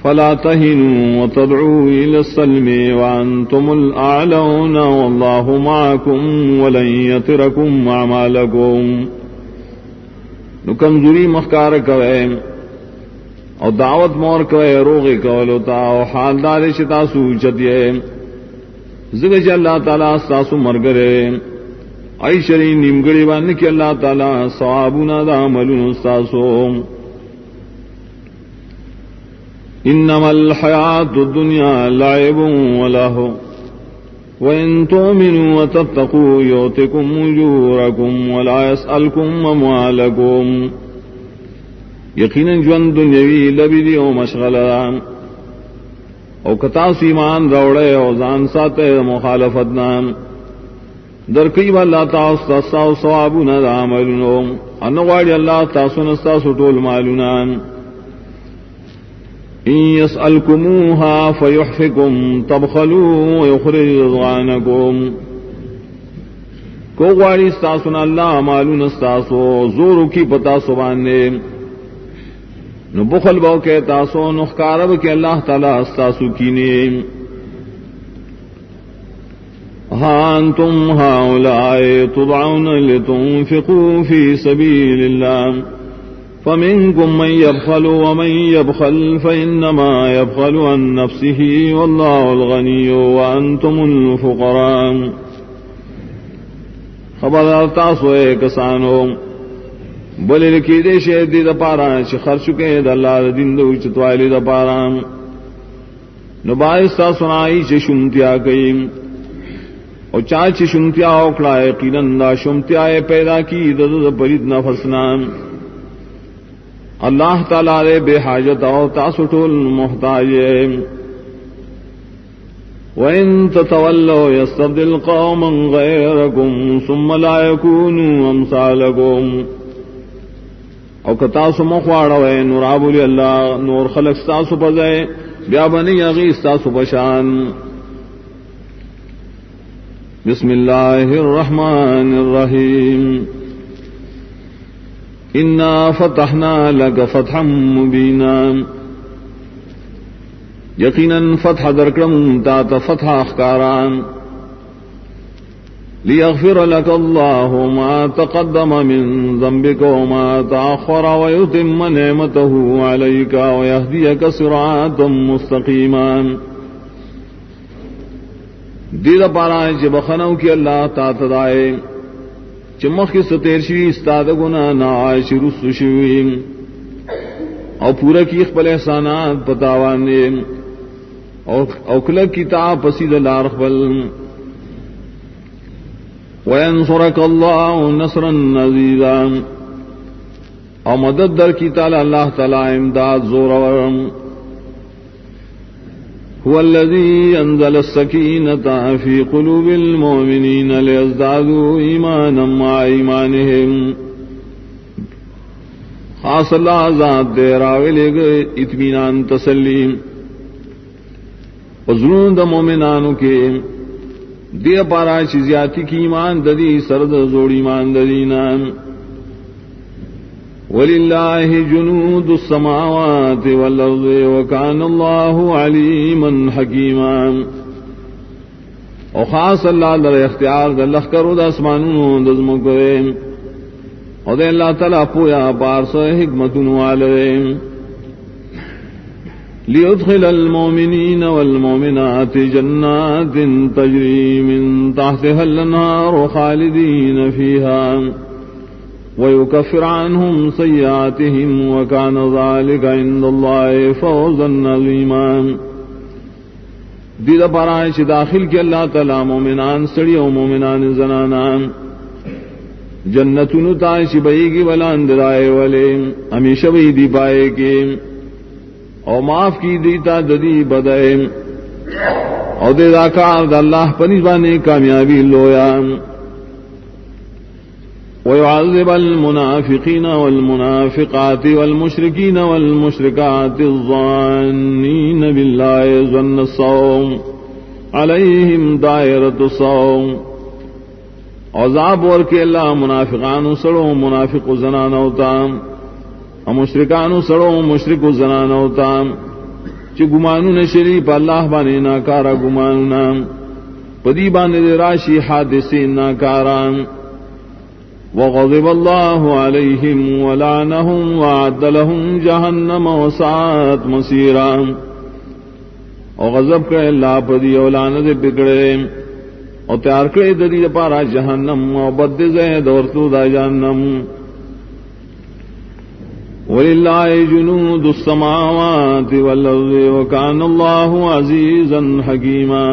فلا تهنوا وتدعوا إلى السلم وأنتم الأعلون والله معكم ولن يتركم أعمالكم نکمزوری مخکار کوئے اور دعوت مور کوئے روغی کولوتا اور حالدار شتا سوچتیے زگج اللہ تعالیٰ ساسو مرگرے ایشری نمگڑی بان کی اللہ تعالیٰ ثوابنا دا عملون ساسو انما الحیات الدنیا لعب ولہو وَإِن تُؤْمِنُوا وَتَتَّقُوا يُؤْتِكُمْ أُجُورَكُمْ وَلَا يَسْأَلْكُمْ أَمْوَالَكُمْ یقیناً جوان دنیاوی لبی او مشغلہ او کتاس ایمان روڑے او زان ساتے مخالفتنا در قیب اللہ تاستا ثوابنا دا عملنو انواڑی اللہ تاسنستا سٹول مالنا ان يسألكموها فيحفكم تبخلوا ويخرج رضوانكم کو غواړي ستاسو نه الله مالون ستاسو زور کی پتا سو باندې نو بخل باو کې تاسو نو ښکارب کې الله تعالی ستاسو کینه انتم هؤلاء تدعون لتنفقوا في سبيل الله فمنكم من يبخل ومن يبخل فإنما يبخل عن نفسه والله الغني وأنتم الفقراء خبردار تاسو کسانو بل لکی دے شه دې د پاره چې خرچ کې د الله دین د اوچتوالي د پاره نو باعث تاسو نه چې شومتیا کوي او چا چې شومتیا او کړه یقینا دا شومتیا پیدا کی د پرید نفس نام اللہ تعالی دے بے حاجت او تاسو ټول محتاج وَإِن تَتَوَلَّوْا يَسْتَبْدِلْ قَوْمًا غَيْرَكُمْ ثُمَّ لَا يَكُونُوا أَمْثَالَكُمْ او کتاسو مخواړوي نور ابولی الله نور خلق تاسو پځای بیا باندې یغي تاسو بشان بسم الله الرحمن الرحیم انا فتحنا لك فتحا مبینا یقینا فتح درکړم تا ته فتح اخکاران لیغفر لك الله ما تقدم من ذنبك وما تأخر ويتم نعمته عليك ويهديك صراطا مستقيما دیدہ پارا چې بخنو کی اللہ تا تدائے چمخ کی ستیر شوی استاد گنا ناعش رسو شوی او پورا کی خپل احسانات پتاوانے او کلک کتاب پسید لار خپل وینصرک اللہ نصرا عزیزا او مدد در کی تعالی اللہ تعالی امداد زور ورم هو الذي انزل السكينة في قلوب المؤمنين ليزدادوا ایمانا مع ایمانهم خاص اللہ ذات دے راولے گئے اطمینان تسلیم وزنون دا مومنانو کے دے پارا چیزیاتی کی ایمان ددی سرد زوڑ ایمان ددینا وَلِلَّهِ جُنُودُ السَّمَاوَاتِ وَالْأَرْضِ وَكَانَ اللَّهُ عَلِيمًا حَكِيمًا او خاص اللہ در اختیار در لخکرو دا اسمانونو دزمکرے او دے اللہ تعالیٰ پویا پارس حکمتنو آلرے لِيُدْخِلَ الْمُؤْمِنِينَ وَالْمُؤْمِنَاتِ جَنَّاتٍ تَجْرِي مِن تَحْتِهَا الْأَنْهَارُ خَالِدِينَ فِيهَا وَيُكَفِّرُ عَنْهُمْ سَيِّئَاتِهِمْ وَكَانَ ذَلِكَ عِندَ اللَّهِ فَوْزًا عَظِيمًا دیدہ پارائے چھ داخل کی اللہ تعالی مومنان سڑی و مومنان زنانان جنتونو تائش بئی کی بلند رائے والے ہمیشہ بئی دی پائے کے او معاف کی دیتا ددی بدائے او دے داکار دا اللہ پنیزبانے کامیابی لویا ويعذب المنافقين والمنافقات والمشركين والمشركات الظانين بالله ظن السوء عليهم دائرة السوء عذاب ورکے اللہ منافقان سڑو منافق زنان ہوتام مشرکان سڑو مشرک زنان ہوتام چی گمانو نشری پا اللہ بانے ناکارا گمانو نام پدی بانے راشی حادثی ناکاران وغضب اللہ علیہم ولعنہم وعد لہم جہنم وساعت مصیرا اور غضب کرے اللہ پدی اولانت پکڑے اور تیار کرے ددی پارا جہنم اور بد زید اور تو دا جہنم وللہ جنود السماوات والارض وکان اللہ عزیزا حکیما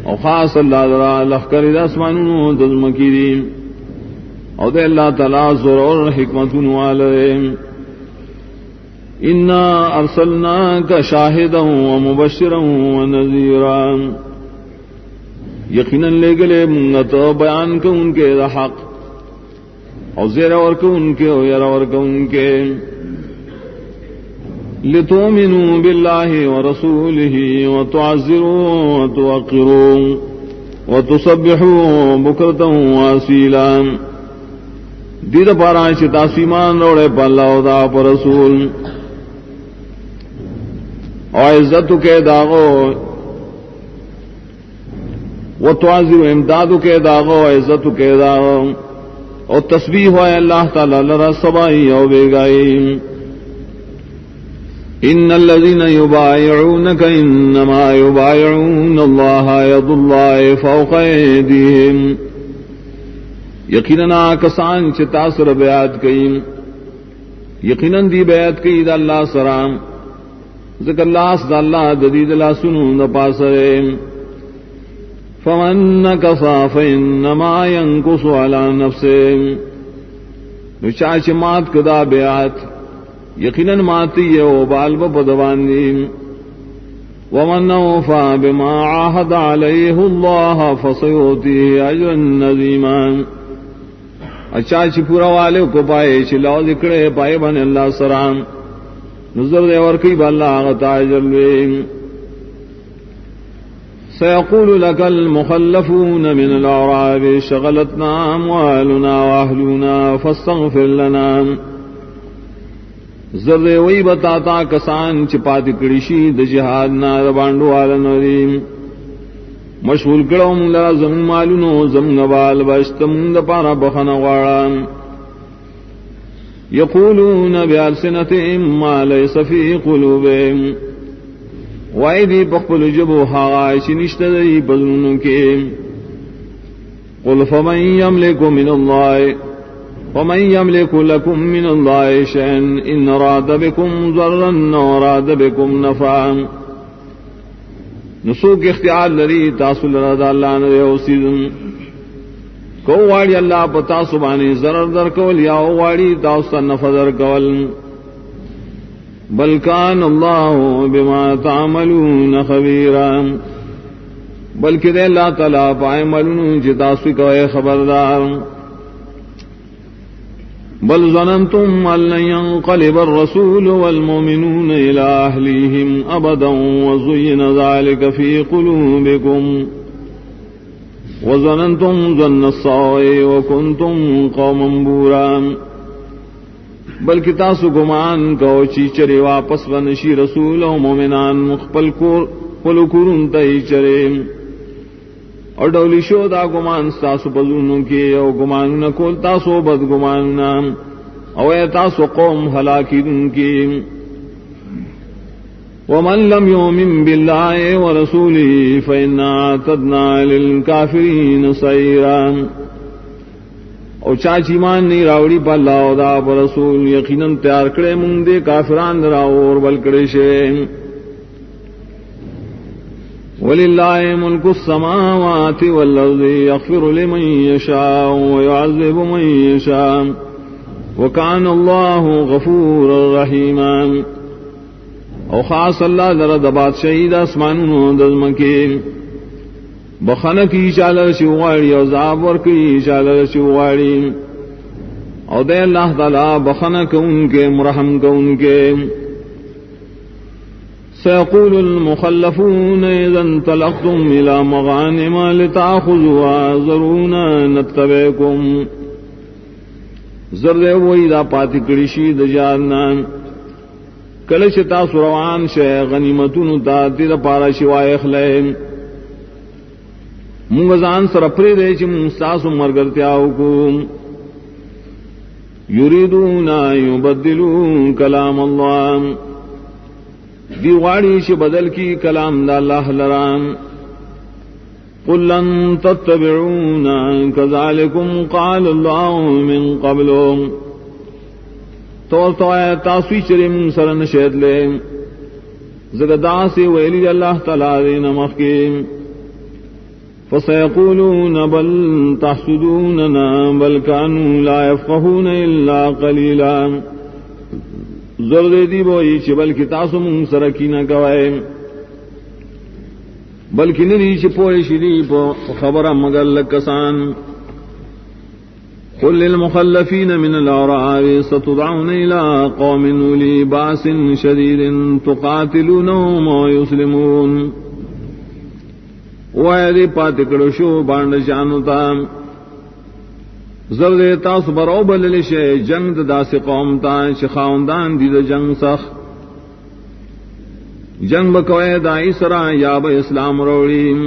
اور خاص اللہ ذرا لخکر اسمانوں دزمکیریم او دے اللہ تعالیٰ زور اور حکمتن والے انا ارسلناک شاہدا ومبشرا ونذیرا یقینا لے گلے منگت بیان کو ان کے حق اور زیر اور کو ان کے یر اور کو ان کے لتؤمنوا باللہ ورسولہ وتعزروا وتوقروا وتسبحوا بكرة وأصيلا دید پارا چتا سیمان روڑے پا اللہ و دا پا رسول او عزت کے داغو و تعظیم امداد کے داغو عزت کے داغو او تسبیح ہوئے اللہ تعالی لرا سبائی او بیگائی ان الذين يبايعونك انما يبايعون الله يد الله فوق ايديهم یقیناً کسان چتا سر بیعت کئیم یقیناً دی بیعت کئی دا اللہ سرام ذکر اللہ صدا اللہ ددید اللہ سنون دا پاسرے فمن نکصا فإنما ينکس علی نفسے نچاچ مات کدا بیعت یقیناً ماتی او بال بپدوان دیم ومن اوفا بما عاہد علیہ اللہ فسیوتیہ اجرا عظیما اچاچ پورا والے کو پائے چلاؤ ذکرے پائے بن اللہ سرام نظر دے ورکی با اللہ غطا جلوے سيقول لك المخلفون من الأعراب شغلتنا أموالنا وأهلنا فاستغفر لنا ذرے وی بتاتا کسان چپاتی کڑیشی د جہاد نا بانڈو والا نریم مشغول کرو من لرا زمن مالونو زمن بال باشتم دا پارا بخن غاران یقولون بألسنتهم ما لیس فی قلوبهم وائدی پخپل جبو حاغائشی نشتدی بزنونو کے قل فمن یملک من اللہ ومن يملك لكم من الله شيئا إن أراد بكم ضرا وأراد بكم نفعا نسوک اختیار لری تاسو لرا اللہ نے اوسیدن کو واڑی اللہ پتا سبانی ضرر در کول یا واڑی تاسو نفع در کول بل کان اللہ بما تعملون خبیرا بلکہ دے اللہ تعالی پائملون جتاسو کوئے خبردار بل ظننتم ان لن ينقلب الرسول والمؤمنون الى اهليهم ابدا وزين ذلك في قلوبكم وظننتم ظن السوء وكنتم قوما بورا بلکہ تاسو گمان کو چیچرے واپس ونشی رسول و مومنان مخبل پلو کرن تئی چرے اور ڈولی شو دا گمان تاسو بزونوں کے او گمان نکول تاسو بد گمان نام او اے تاسو قوم ہلاکی دن کی ومن لم یؤمن باللہ ورسولہ فإنا اعتدنا للکافرین سعیرا او چاچی مان نہیں راوڑی پا اللہ و دا پا رسول یقیناً تیار کرے منگ دے کافران راو اور بلکڑے شے وَلِلَّهِ مُلْكُ السَّمَاوَاتِ وَالْأَرْضِ يَغْفِرُ لِمَن يَشَاءُ وَيُعَذِّبُ مَن يَشَاءُ وَكَانَ اللَّهُ غَفُورًا رَحِيمًا او خاص اللہ درد بادشاہی دا اسمانونو دزمکی بخن کی چالر شیوغاڑی او زابور کی چالر شیوغاڑی او دے اللہ تعالی بخن کون کے مرحم کون کے سيقول المخلفون إذا انطلقتم إلى مغانم لتأخذوها ذرونا نتبعكم ذرے وہی دا پاتی کڑیشی دا جارنا کلش تا سروان شے غنیمتون تا تیر پارا شوائے خلے منگزان سرپری دے چی منستاس مرگرتیاو کو یریدون یبدلون کلام اللہ دیواڑی سے بدل کی کلام دا اللہ لرام قل لن تتبعونا كذلكم قال الله من قبل تو آیا تاسوی چرم سرن شہد لے زگدا سے ویلی اللہ تعالی دین مخیم فسيقولون بل تحسدوننا بل كانوا لا يفقهون الا قليلا زرد دی بوئی چھ بلکہ تاسو من سرکی نہ کوئے بلکہ نری چھ پوئی شری پو خبر مگر لکسان قل للمخلفین من الاعراب ستدعون الى قوم اولی باس شدید تقاتلونهم ويسلمون وایدی پاتکڑو شو باند شانتا زرد تاس برو بللشے جنگ داس قوم تا شخاوندان دید جنگ سخ جنگ بکوئے دا اسرا یا با اسلام روڑیم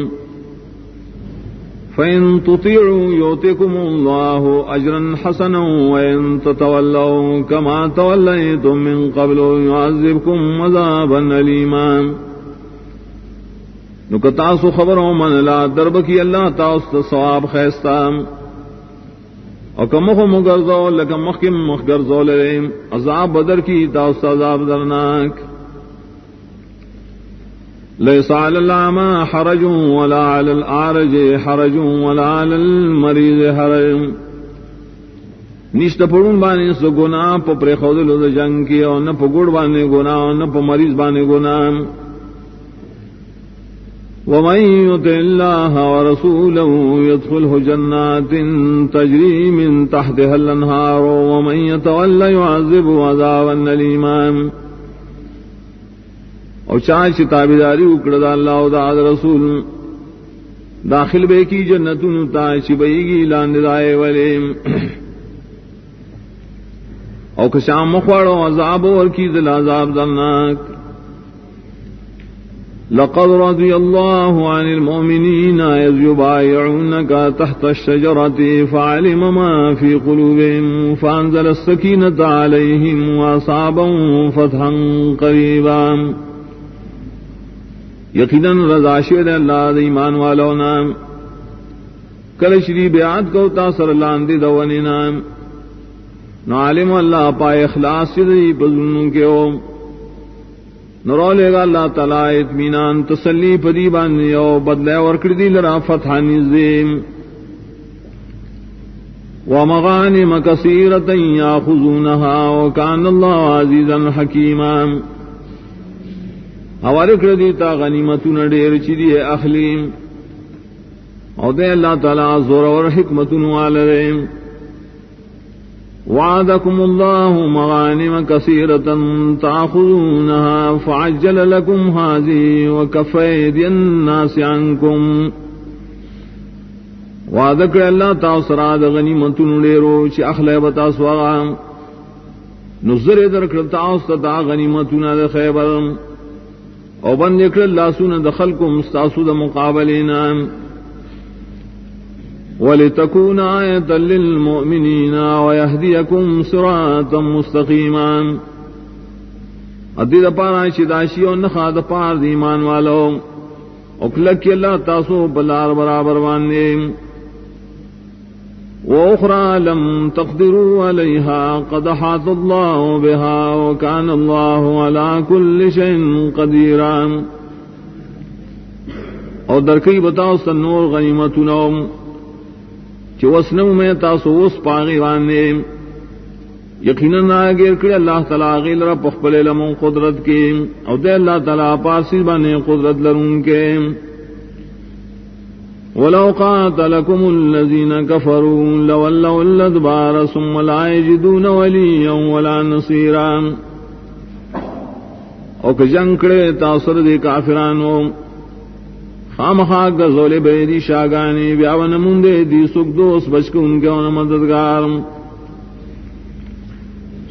فَإِن تُطِيعُوا يُؤْتِكُمُ اللَّهُ أَجْرًا حَسَنًا وَإِن تَتَوَلَّوْا كَمَا تَوَلَّيْتُم مِّن قَبْلُ يُعَذِّبْكُمْ عَذَابًا أَلِيمًا نکتاسو خبروں من لا درب کی اللہ تاست ثواب خیستا اور کمخ مگرزو لکم مخم مخگرزو لریم عذاب بدر کی تاست عذاب درناک ليس على الأعمى حرج ولا على الأعرج حرج ولا على المريض حرج نشت پڑھن بانے سو گناہ پا پر خودلو دا جنگ کی اور نہ پا گڑ بانے گناہ اور نہ پا مریض بانے گناہ ومن يطع الله ورسوله يدخله جنات تجري من تحتها الأنهار ومن يتولى يعذبه عذابا أليما اور چاچ تابیداری اکڑ دا اللہ و دا رسول داخل بے کی جنتون تا چبئی گی لاندائے ولیم اور کشام مخوڑ عذاب اور کی دل عذاب درناک لقد رضي الله عن المؤمنين إذ يبايعونك تحت الشجرة فعلم ما في قلوبهم فأنزل السكينة عليهم وأصابهم فتحا قريبا یقیناً رضا شیر اللہ دا ایمان والونا کلشری بیعت کو تاثر لاندی دوانینا نعلم اللہ پائے اخلاص سدی پزنوں کے ہو نرو لے گا اللہ تعالی اطمینان تسلی پدی باندھی او بدلے ورکردی لرا فتح نزیم ومغانم کثیرتا یاخذونها وکان اللہ عزیزا حکیما ہمارے کردی تا غنیمتون ڈیر چیدی اخلیم او دے اللہ تعالی زور اور حکمتون والریم وعدکم اللہ مغانم کثیرتا تاخذونها فعجل لکم هذه وکف ایدی الناس عنکم وعدک اللہ تاثراد غنیمتون ڈیرو چی اخلے بتا سواغا نظر درکر تاثتا غنیمتون دا خیبر او بند اکر اللہ سن دخلکم استاسو دا مقابلینا وَلِتَكُونَ آیَةً لِّلْمُؤْمِنِينَ وَيَهْدِيَكُمْ صِرَاطًا مُسْتَقِيمًا ادی دا پارا شداشی و نخا دا پار دیمان والو اکلکی اللہ تاسو بلار برابر باندے وَأُخْرَى لَمْ تَقْدِرُوا عَلَيْهَا قَدْ أَحَاطَ اللَّهُ بِهَا وَكَانَ اللَّهُ عَلَى كُلِّ شَيْءٍ قَدِيرًا اور درکئی بتاؤ سنور غنیمتنا چی وسنو میں تاسو اس پاغی وانے یقیناً آگیر کر اللہ تعالیٰ غیل را پخپلے لمن قدرت کے اور دے اللہ تعالیٰ پارسی بانے قدرت لرون کے وَلَوْ قَاتَلَكُمُ الَّذِينَ كَفَرُوا لَوَلَّوُا الْأَدْبَارَ ثُمَّ لَا يَجِدُونَ وَلِيًّا وَلَا نَصِيرًا او کہ جنگ کرے تاثر دے کافرانو خام خاک گزولے بیدی شاگانی بیاون مندے دی سکھ دوست بچ کے ان کے ان مددگار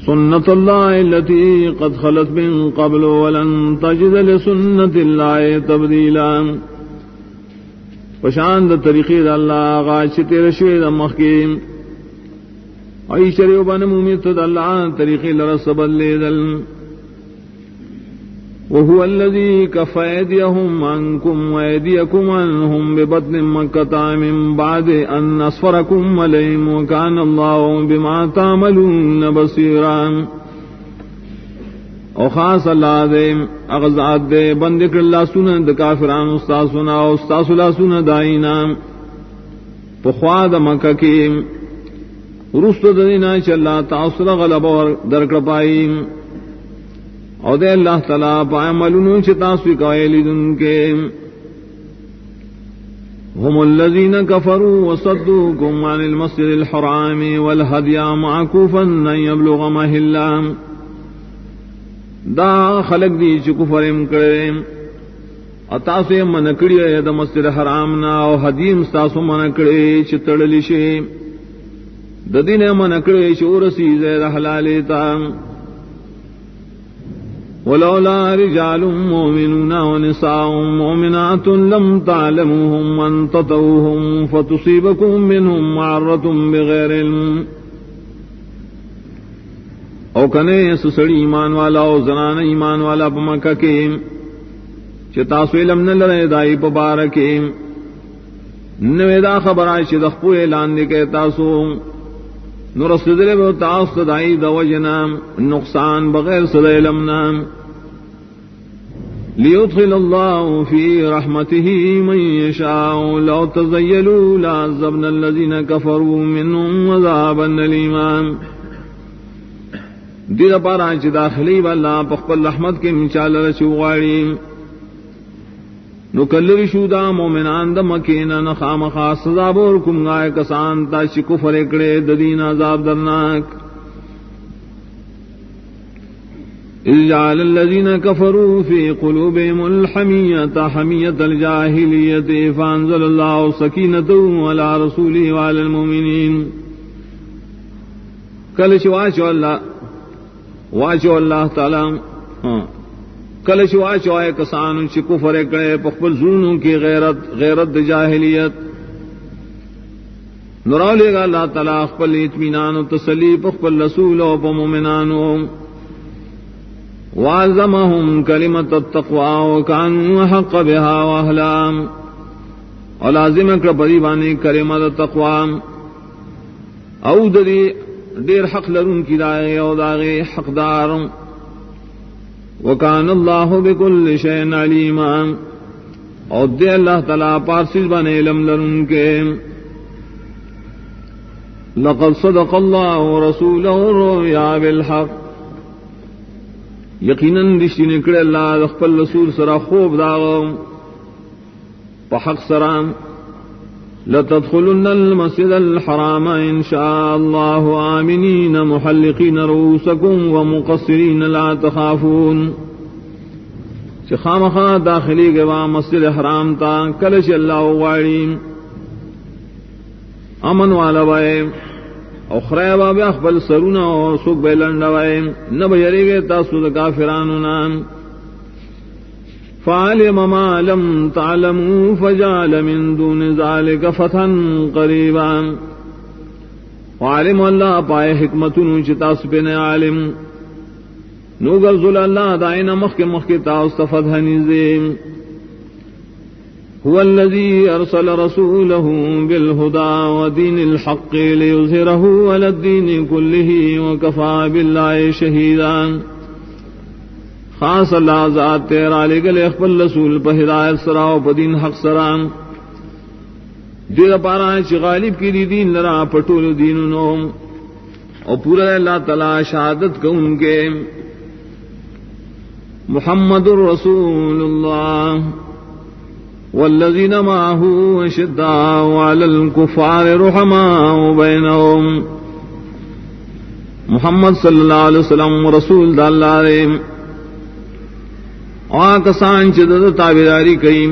سنت اللہ التي قد خلت من قبل ولن تجد لسنت اللہ تبدیلا پشاند طریقی دا اللہ غاچ تیر شوید مخیم ای شریع بن مومیت دا اللہ طریقی لرسبت لیدل وهو الذي كف أيديهم عنكم وأيديكم عنهم ببطن مكة من بعد أن أصفركم عليهم وكان الله بما تعملون بصيرا او خاص اللہ دے اغزاد دے بندکر اللہ سنن دا کافران استاسونا و استاسو اللہ سنن دائینا پخواد مکہ کی رست دینا چا اللہ تعصر غلب اور درکر پائیم او دے اللہ تعالیٰ پائملون چتاسوی قائلی دن کے هم الذين كفروا وصدوكم عن المسجد الحرام والهدي معكوفا أن يبلغ محله دا خلق دی چ کفرم کرے اتاسو منکڑی د مسجد حرام نا او حدیم تاسو منکڑی چتڑلی شی د دین منکڑی شورسی زید حلال تا ولولا رجال مؤمنون ونساء مؤمنات لم تعلموهم ان تطوهم فتصيبكم منهم معرة بغير علم او کنے سسڑی ایمان والا او زنان ایمان والا پمکہ کے چتاسو علم نلرے دائی پبارکے نویدہ خبر آئی چی دخپو اعلان دے کے تاسو نرسدلے بو تاسو دائی دوجنا نقصان بغیر صد علمنا لیدخل اللہ فی رحمته من یشاء لو تزیلوا لعذبنا الذین کفروا منهم عذابا علیما دیر پارا چی داخلی والا پخپل رحمت کے مچال رچو غاڑی نو کلوی شودا مومنان دا مکینا نخام خاص سزابور کم گائے کسان تا چی کفر اکڑے ددین عذاب درناک اذ جعل الذین کفروا فی قلوبهم الحمیة حمیة الجاہلیة فانزل اللہ سکینته علی رسوله وعلی المؤمنین کلش واچو اللہ تعالی کلش واچو آئے کسان چی کفر اکڑے پخبل ظلموں کی غیرت جاہلیت نراولے گا اللہ تعالی اخبل اطمینان و تسلی پخبل رسول و پمومنانو وعظمهم کلمت التقوی وکانوا حق بها واہلام اور لازم اکڑ پریبانی کلمت التقوی او دری دیر حق لرون کی دائے او داغے حقدار وکان اللہ بکل شیء علیما اور دے اللہ تعالی پارسل بنے علم لرون کے لقد صدق اللہ رسولہ الرؤیا بالحق یقیناً رشتی نکڑے اللہ دخپل رسول سرا خوب داغو پحق سرام لتدخلن المسجد الحرام ان شاء اللہ آمنین محلقین رؤوسکم ومقصرین لا تخافون خامخا داخلی کے وہاں مسجد حرام تا کلش اللہ وغاڑی امن والا وائے او خریبا بیا اخبل سرونا اور سوک بیلنڈوائے نہ بیرے گئے تاسو دا کافرانونا فعلم ما لم تعلموا فجعل من دون ذلك فتحا قریبا وعلم اللہ پائے حکمتنو چتاس پہ عالم نو گرزل اللہ دائنا مخ تاس فتحا نزیم هو الذي أرسل رسوله بالهدى ودين الحق ليظهره على الدين كله وكفى بالله شهيدا خاص اللہ ذات تیرا لگل اخبر رسول پہ ہدایت سرا و دین حق سرا دیر پارا چی غالب کی دی دین لرا پٹول دیننو اور پورا اللہ تعالی شہادت کو ان کے محمد الرسول اللہ والذین معه اشداء علی الکفار رحماء بینہم محمد صلی اللہ علیہ وسلم رسول دا اللہ علیہ آکسان چدد تابداری کئی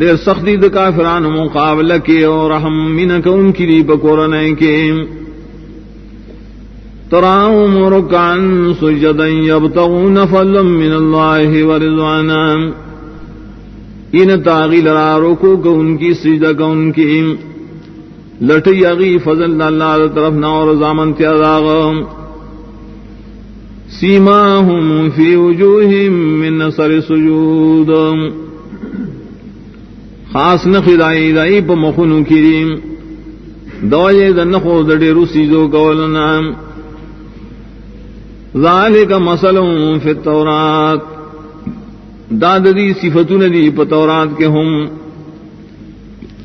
دیر سختی دا کافران مقابلہ کی اور رحم منک ان کی لی بکورنے کے تراہم رکعن سجدا یبتغون فضلا من اللہ ورضوانا ان تاغیل را رکو کو ان کی سجدہ کو ان کی لٹی اغی فضل اللہ طرف نور زامن تیاغ سیماہم فی وجوہم من نصر سجود خاص نخدائی دائی پا مخونو کریم دوائے دنخو دڑی رسیزو کولنا ذالک مثلهم فی التورات داد دی صفتون دی پتورات کے ہم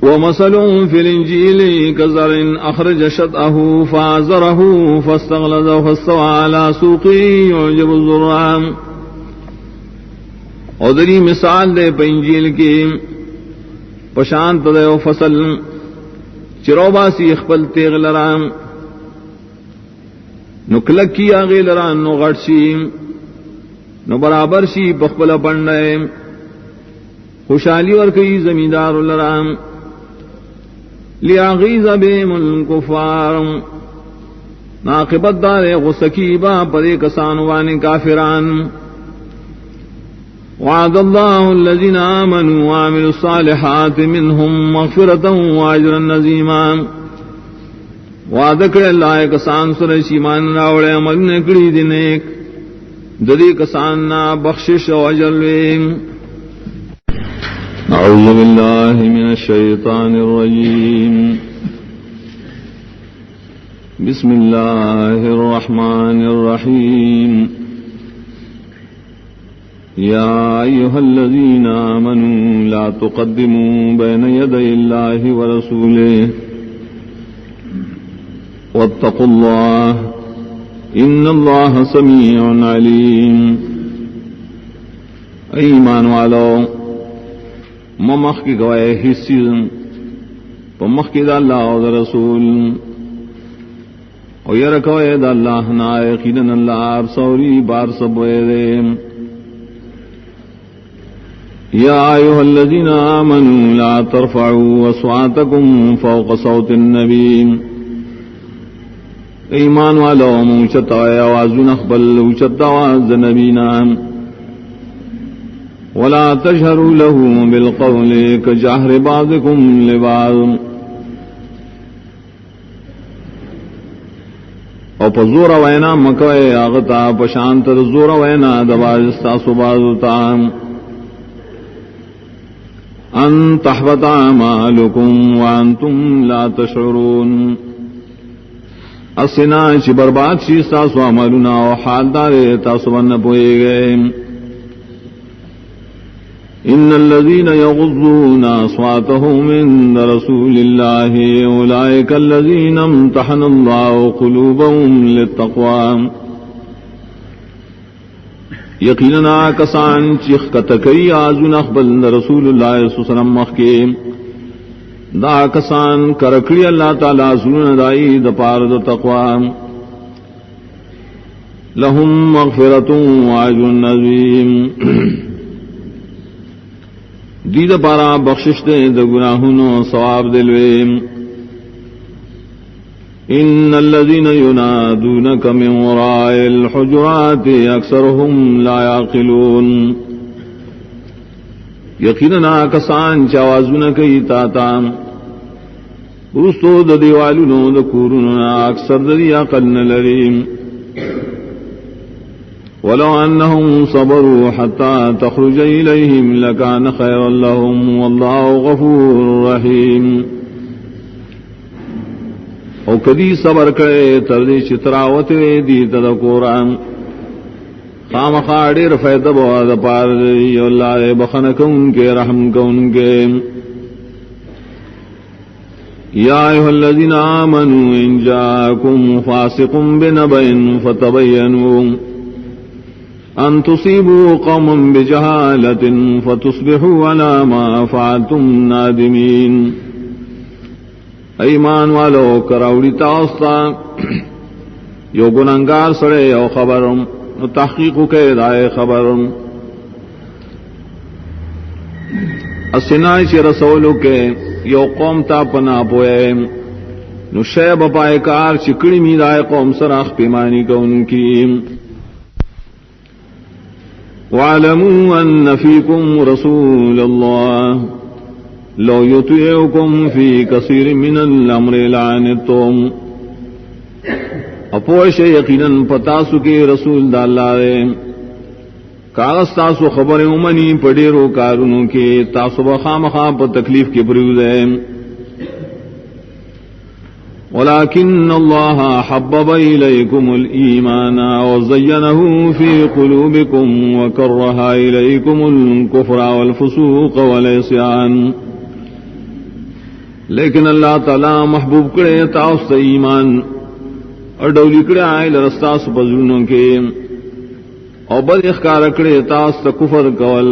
ومثلهم فی الانجیل کزر اخرج شطأه فازره فاستغلظ فاستوى على سوقه يعجب الزراع اور دری مثال دے پا انجیل کی پشانت دے و فصل چروبا سی اخبل تیغ لرام نکلک کی آگے لرام نو غٹ سی نو برابر شی بخبل پنڈے خوشحالی ورکی زمیندار لرام لیاغیظ بهم الکفار ناقبت دار غسکیبا پدے کسانوان کافران وعد اللہ الذین آمنوا وعملوا الصالحات منهم مغفرتا واجرا عظیما وعدہ کرے اللہ کسان سر ایمان راوڑے عمل نکڑی دنیک ددی کسان نا بخشش و اجر ویم اعوذ باللہ من الشیطان الرجیم بسم اللہ الرحمن الرحیم یا ایہا الذین آمنوا لا تقدموا بین یدی اللہ ورسولہ واتقوا اللہ ان اللہ سمیع علیم. ایمان والو ممخ کی گوائے حصی پمخ کی دا اللہ و دا رسول او یرکوئے دا اللہ نا یقیناً اللہ ارسوری بار سبوئے دے. یا ایوہ الذین آمنوا لا ترفعوا اصواتکم فوق صوت النبی. ایمان والو موچت آواز نخبل وچت آواز نبینا ولا تجهروا له بالقول كجهر بعضكم لبعض. او پزور وینا مکوئے آغتا پشانت زور وینا دباز استاسو بازتا ان تحبط اعمالكم وانتم لا تشعرون. اسنا چی برباد شی استاسو عملنا و حال دارے تاسو بن پوئے گئے. ان الذين يغضون اصواتهم عند رسول الله اولئك الذين امتحن الله قلوبهم للتقوى. یقینا کسان چیخ کتکی آزو نخبل رسول اللہ صلی اللہ علیہ وسلم مخکی دا کسان کرکڑی اللہ تعالی سنن دائی دا پار دا تقوی لهم مغفرت واجر عظیم. دید پارا بخشش دے دا گناہنو ثواب دلویم. ان الذين ينادونك من وراء الحجرات اکثرهم لا يعقلون. یقینا کسان چاوازونا کئی تاتا رستو دا دیوالونو دا کورونو اکثر دا دی عقل نلریم. ولو انهم صبروا حتى تخرج اليهم لكان خيرا لهم والله غفور رحيم. او کدی صبر کرے تردی چتراوت دی تذکران خام خاڑیر فیض بواد پار دی اللہ بخن کن کے رحم کن کے. یا ایھا الذین آمنوا ان جاءکم فاسق بنبأ فتبینوا ان تصیبوا قوما بجہالة فتصبحوا على ما فعلتم نادمین. ایمان والو کراوڑی تاستا یو گناہگار سڑے یو خبرم تحقیق کے دائے خبرم اسنائی چی رسولو کے یو قوم تا پنا پوئے نو شیب پائے کار چکڑی می دائے قوم سراخ پیمانی کا ان کی. وَاعْلَمُوا أَنَّ فِيكُمْ رَسُولَ اللَّهِ لَوْ يُطِيعُكُمْ فِي كَثِيرٍ مِّنَ الْأَمْرِ لَعَنِتُّمْ. اپوش یقیناً پتاسو کے رسول دا اللہ رے کاغذ تاسو خبر امنی پڑیرو کارونو کے تاسو بخام خام پر تکلیف کے بریوز ہے. ولكن الله حبب إليكم الإيمان وزينه في قلوبكم وكره إليكم الكفر والفسوق والعصيان. لیکن اللہ تعالی محبوب کرے تاؤس ایمان اور ڈولی کرے آئے لرستاس بزرنوں کے اور بد اخکار کرے تاؤس کفر کول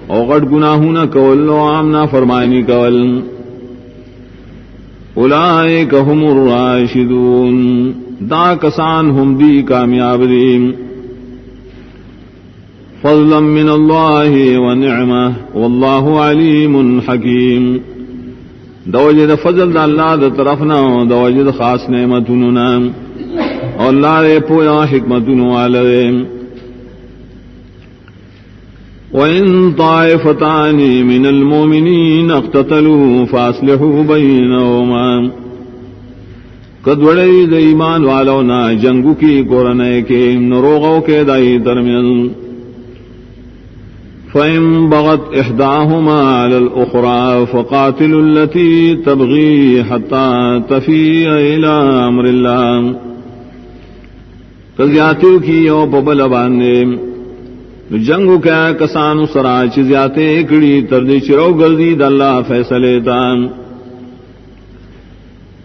اور غٹ گناہونا کول و عامنا فرمانی کول. اولئک هم الراشدون. دا کسان ہم دی کامیاب دی. فضلا من اللہ ونعمہ واللہ علیم حکیم دوجد فضل دا اللہ دا طرفنا دوجد خاص نعمتنا اور اللہ رے پویا حکمتن والے وَإِن طَائِفَتَانِ مِنَ الْمُؤْمِنِينَ اقْتَتَلُوا فَأَصْلِحُوا بَيْنَهُمَا کدوڑی دا ایمان والونا جنگو کی قرنے کے نروغوں کے دائی درمیان فَإِن بَغَتْ إِحْدَاهُمَا عَلَى الْأُخْرَى فَقَاتِلُوا الَّتِي تَبْغِي حَتَّى تَفِيءَ إِلَى أَمْرِ اللَّهِ کزیاتیو کی یو پبل باندے جنگو کیا کسانو سرا چیزیاتے اکڑی تردی چرو گردی دا اللہ فیصلے دان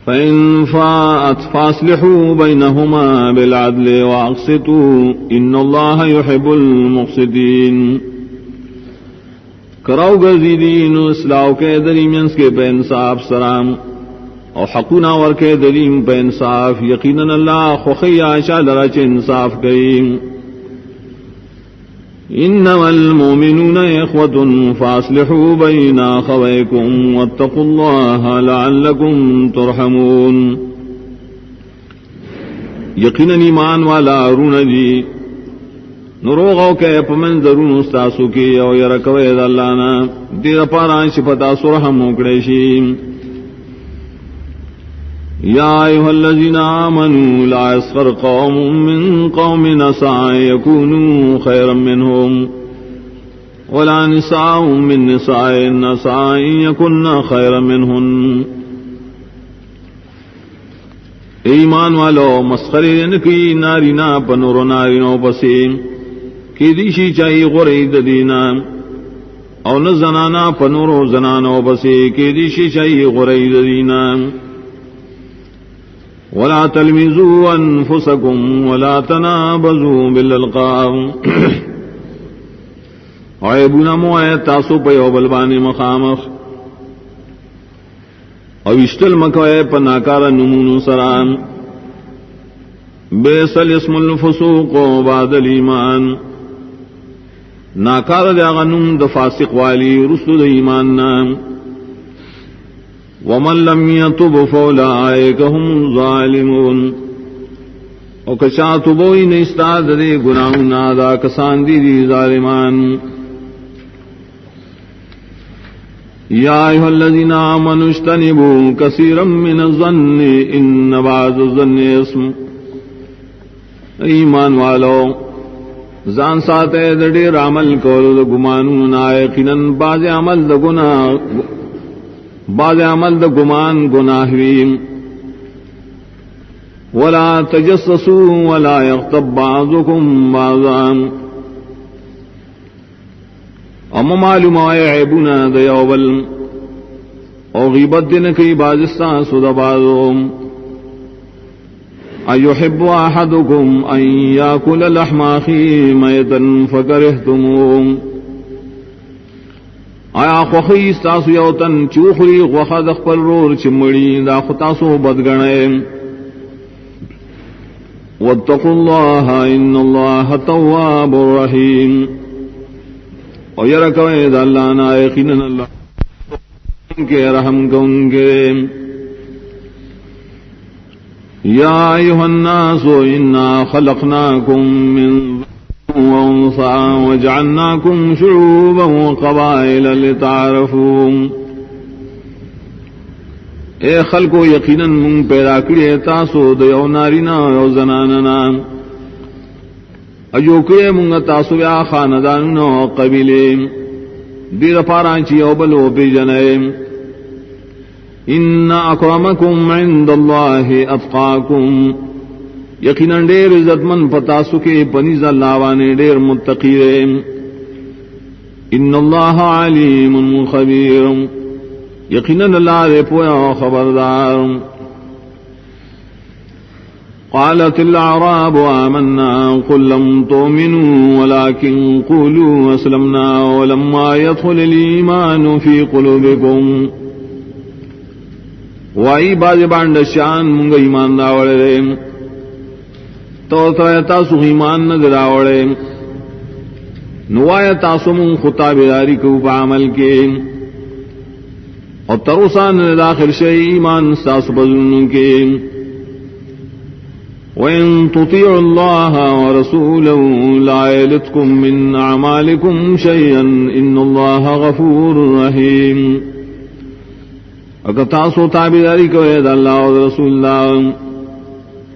فَإِن فَاءَتْ فَأَصْلِحُوا بَيْنَهُمَا بِالْعَدْلِ وَأَقْسِطُوا إِنَّ اللَّهَ يُحِبُّ الْمُقْسِطِينَ کراؤ گردی دین اسلاو کے درمیانس کے پہ انصاف سرام اور حقونا ور کے دریم پہ انصاف یقیناً اللہ خوخی آشا لرچ انصاف کریم انما المؤمنون اخوة فاصلحوا بين اخويكم واتقوا الله لعلكم ترحمون یقیناً ایمان والا رون جی نروغو کے پمن ضرون استاسو کی او یرکوے دا اللہ نا دیر پاران شپتا سرحم اکڑیشیم یا ایہا الذین آمنوا لا یسخر قوم من قوم عسى یکونوا خیرا منہم ولا نساء من نساء عسى یکن خیرا منہن ایمان والو مسخری نکی نارینا پنور نارینو پسیم کی دیشی چاہی غرید دینا او نہ زنانا پنورو زنانو بسے کی دیشی چاہی غرید دینا ولا تلمزوا انفسکم ولا تنابزوا بالالقاب عیبنا موائے تاسو پیو بلبانی مخامخ او اشتل مکوئے پناکار نمون سرام بیس الاسم الفسوق بعد الایمان ناکار دیا غنم د فاسق والی رسل د ایمان نام ومن لم يتب فاولئک هم الظالمون او کچا توبوئی نستاد دے گناہنا دا کسان دی ظالمان یا ایھا الذین آمنوا اجتنبوا کثیرا من الظن ان بعض الظن اسم ایمان والو زان ساتے دیر عمل کولو دا گمانو نائقنن بعض عمل دا گناہ بعض عمل دا گمان گناہویم ولا تجسسوا ولا یغتب بعضکم بعضا اما معلوم آئے عیبنا دا یوبل او غیبت دن کی بازستان سودا بعضهم ایحب احدکم ان یاکل لحم اخیہ میتا فکرہتموه آیا خوخی استاسو یوتن چوخری غوخا دخپل رور چمڑی دا خطاسو بدگنے واتقوا اللہ ان اللہ تواب الرحیم اور یرکوئے دا اللہ نائقین اللہ کے رحم کن کے یا ایہا الناس انا خلقناکم من وانثى وجعلناكم شعوبا وقبائل لتعارفوا اے خلقو یقینا من پیدا کریے تاسو دیو نارینا و زناننا اجو کرے من تاسو بیا خانداننا و قبیلے دیر پارانچی او بلو پی جنائے ان اکرمکم عند اللہ اتقاکم یقیناً ڈیر عزت من پتاسو کے پنیز اللہ وانے ڈیر متقیر ان اللہ علیم خبیر یقیناً اللہ دے پویا خبردار قالت الاعراب آمنا قل لم تؤمنوا ولكن قولوا اسلمنا ولما يدخل الایمان فی قلوبکم وائی باز باند شان منگ ایمان داوڑے تو تاسو ایمان نہ دراوڑے نوایا تاسم خطابداری کو بعمل کے اور تروسان داخل شئی ایمان ساس بزن کے وَإِن تُطِيعُوا اللَّهَ وَرَسُولَهُ لَا يَلِتْكُم مِّنْ أَعْمَالِكُمْ شَيْئًا إِنَّ اللَّهَ غَفُورٌ رَّحِيمٌ اگر تاسو تابعداری کوئے دا اللہ اور رسول اللہ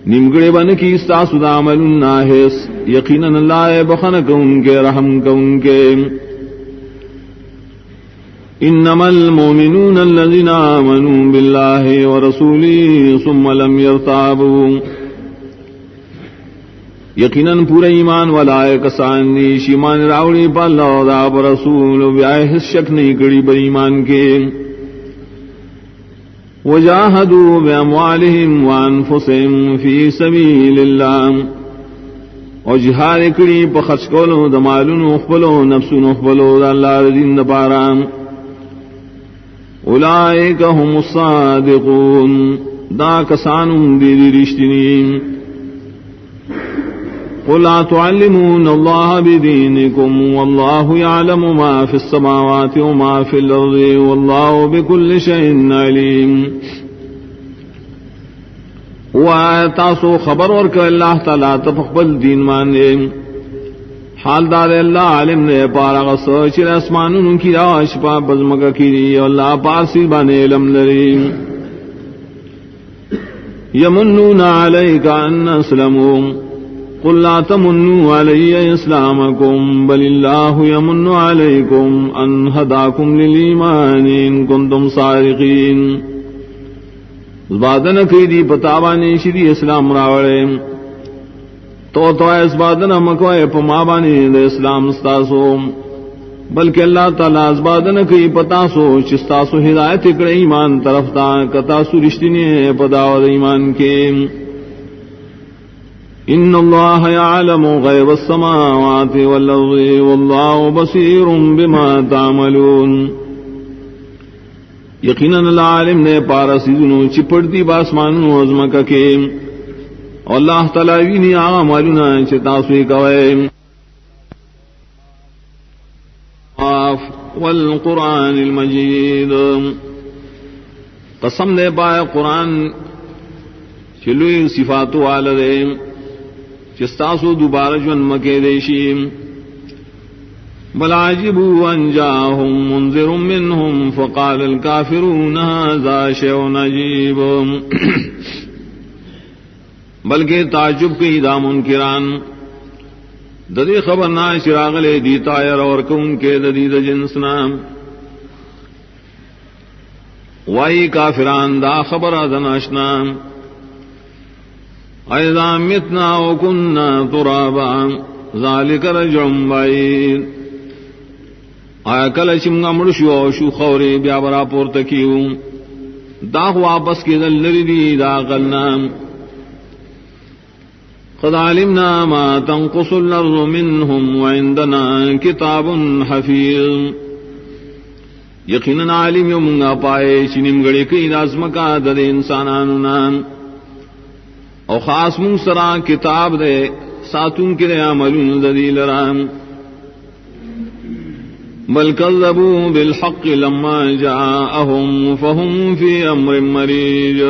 نمگڑے بن کی استاسو دا عمل ناہس یقیناً اللہ بخن کون کے رحم کون کے انما المؤمنون الذين آمنوا بالله ورسوله ثم لم يرتابوا یقیناً پورا ایمان والا کسان نیش ایمان راوڑی پا اللہ و دا رسول بیائے حس شک نہیں کری بر ایمان کے وجاہدوا باموالہم وانفسہم فی سبیل اللہ اور جہاد کری پا خرچ کولو دمالون اخبلو نفسون اخبلو دا اللہ دین دپارا اولئک هم الصادقون دا کسانم دی رشتنیم قل تعلمون الله بدينكم والله يعلم ما في السماوات وما في الأرض والله بكل شيء عليم وتاسو خبر ورک اللہ تعالی تفقبل دین مانے حال دار اللہ عالم نے پارا غصوچ اسمانوں کی راش پا بزمگا کی اللہ پارسی بانے علم لریم یمنون علیک ان اسلموا قل لا تمنوا علی اسلامکم بل اللہ یمن علیکم ان ہداکم للایمان ان کنتم صادقین زبادن قیدی پتابانی شری اسلام راوڑے تو اس بادن مکوئے پما بانی دے اسلام ستاسو بلکہ اللہ تعالیٰ اس بادن کی پتاسو چستاسو ہدایت اکڑے ایمان طرف تا کتاسو رشتنی پداود ایمان کے ان اللہ یعلم غیب السماوات والارض واللہ بصیر بما تعملون یقیناً اللہ عالم نے پارسیزنو چپڑتی باسمانو عظمکہ کے اللہ تعالیٰ وینی آمالنا چتاسوی کوئے والقرآن المجید قسم دے پائے قرآن چلوئی صفاتو والدے چستاسو دوبارہ جن مکے دیشیم بل عجبوا ان جاءهم منذر منهم فقال الكافرون هذا شيء عجيب بلکہ تعجب کی دا منکران ددی خبر نا چراغ لے دی تائر اور کون کے ددی د جنس نام وائی کافران دا خبر ادناشنا اذا متنا وكنا ترابا ذلك رجع بعيد آیا کل چمگا مرشو شو خوری بیا برا پورتکیو دا واپس کی دل لردی دا غلنام قد علمنا ما تنقص الارض منهم وعندنا کتاب حفیظ یقیناً عالم یمگا پائے چنم گڑی کئی دازمکا دد انسانانونا او خاص منسرا کتاب دے ساتون کے دے عملون ددی لرام بل كذبوا بالحق لما جاءهم فهم في امر مريج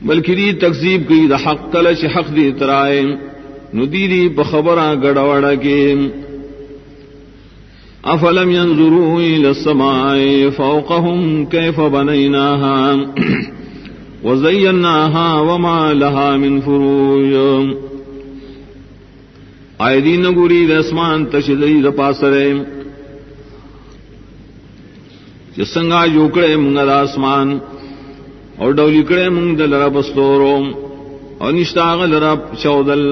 بلکہ دی تکذیب کی دا حق کلش حق دی ترائے ندیری بخبرہ گڑوڑا کے افلم ينظروا الى السماء فوقهم كيف بنيناها وزيناها وما لها من فروج آئے دین گوری دسمان تشدی د پاسرے جسنگا جوکڑے منگا دا اسمان اور ڈولی کڑے منگ دل رب استورو اور نشتاغ لرب چودل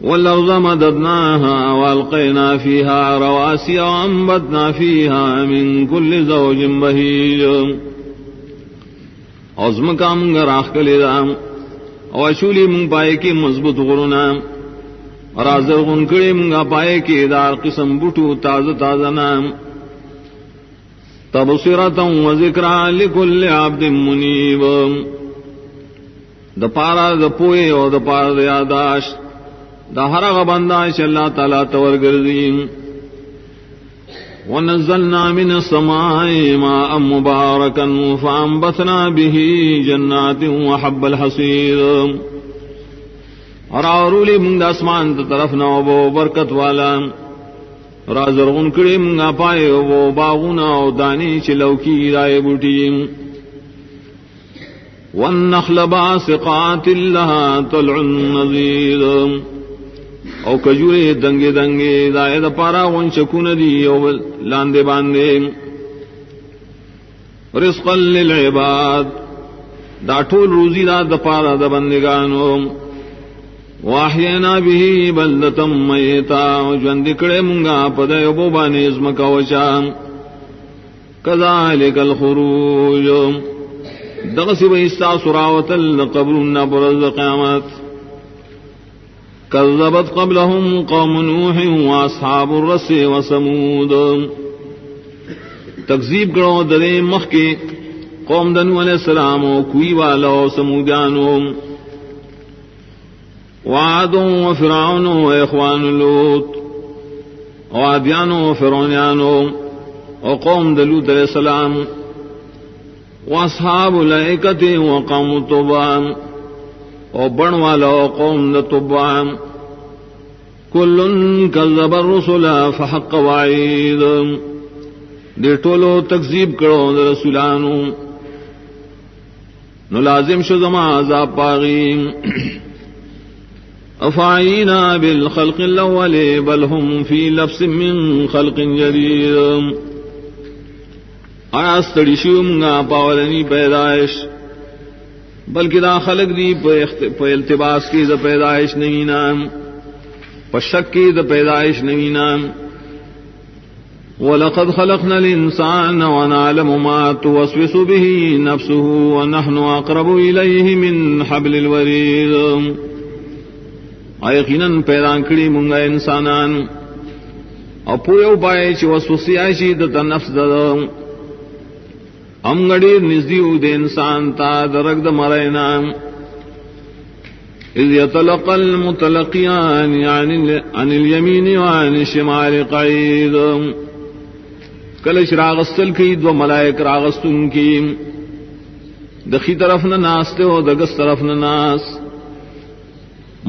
والارض مددناها والقینا فيها رواسي وانبتنا فيها من كل زوج بهيج عظمکا منگا راخ کلی دام اور اشولی منگ پائے کی مضبوط غرنا اور آزر غنکڑی منگا پائے کی دار قسم بٹو تازہ نام تبصرتا و ذکرا لکل عبد منیب دا پارا دا پوئے اور دا پارا دا یاداش دا ہر غبندہ چ اللہ تعالی تور گردین ونزلنا من السماء ماء مباركا فانبتنا به جنات وحب الحصيد اور اورولی منگ اسمان طرف نو وہ برکت والا رازرغن کڑی منگا پائے وہ باغونا او دانی چلو کی رائے بوٹی والنخل باسقات لها طلع نضيد او کجورے دنگے دنگے دائے دا پارا ونچکون دی او لاندے باندے رزقا للعباد دا ٹول روزی دا دا پارا دا بندگانو واحینا به بلدتا میتا جوندکڑے منگا پدے ابو بانے ازمکا وچا کذالک الخروج دغسی بیستا سراوتا لقبرنا برز قیامت كذبت قبلهم قوم نوح واصحاب الرس وثمود تکذیب کرو درے مخ کے قوم دنو علیہ السلام و کوئی والا و سمودانو وعاد و فرعون و اخوان لوط وعادیان و فرعونیانو و قوم دلوت علیہ السلام واصحاب الائکت و قوم طبان او بن والا قوم د طبعام کلن کذب الرسل فحق وعید دیر ٹولو تکذیب کرو د رسولانو نو لازم شو زما عذاب پاغیم افعینا بالخلق الاول بل هم فی لبس من خلق جدید آیا ستڑی شو منگا پاولنی پیدائش بلکہ دا خلق دی پہ التباس کی دا پیدائش نہیں نام پہ شک کی دا پیدائش نہیں نام وَلَقَدْ خَلَقْنَا الْإِنسَانَ وَنَعْلَمُ مَا تُوَسْوِسُ بِهِ نَفْسُهُ وَنَحْنُ أَقْرَبُ إِلَيْهِ مِنْ حَبْلِ الْوَرِيدِ یقیناً پیدا کری منگا انسانان اپویو پائے چی وسوسی آئیشی دا نفس دا ام گڑیر نزدیو دے انسان تا درگ دا مرائنا اذ یتلقى المتلقیان عن الیمین وعن الشمال قعید کلش راغستل کی دو ملائک راغستن کی دخی طرف ناس تے ہو دگس طرف ناس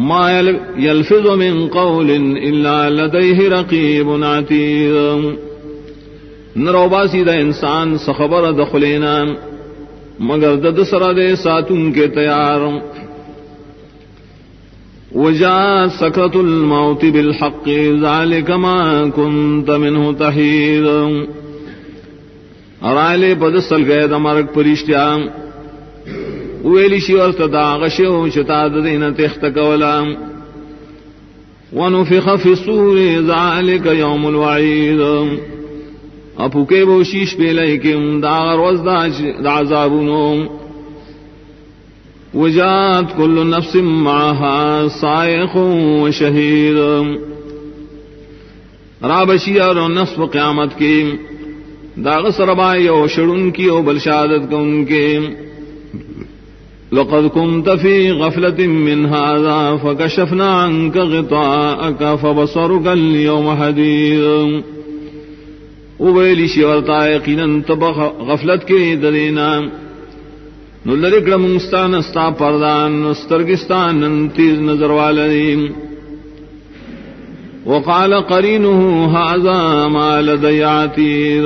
ما یلفظ من قول الا لدیہ رقیب عتید نروباسی دا انسان سخبر دخلینا مگر دد سر دے ساتن کے تیار وجاءت سکرت الموت بالحق ذالک ما کنت منہ تحید ارائلے پدسل گئے دا مرگ پریشتیا ویلی شیورت دا غشیو چتا دین تختکولا ونفخ فی الصور ذالک یوم الوعید اپو کے بو شیش پہ لیکن داغر وزدہ عذابنو وجات کل نفس معها سائق و شہید رابشی اور نفس و قیامت کی داغ سربائی و شڑن کی و بلشادت کو ان کے لقد كنت في غفلة من هذا فكشفنا عنك غطاءك فبصرك اليوم حديد ویلی شیورتا یقیناً تب غفلت کے درینا نو لرکڑ منگستان استا پردان استرگستان تیز نظر والیم وقال قرینه هذا ما لدی عتید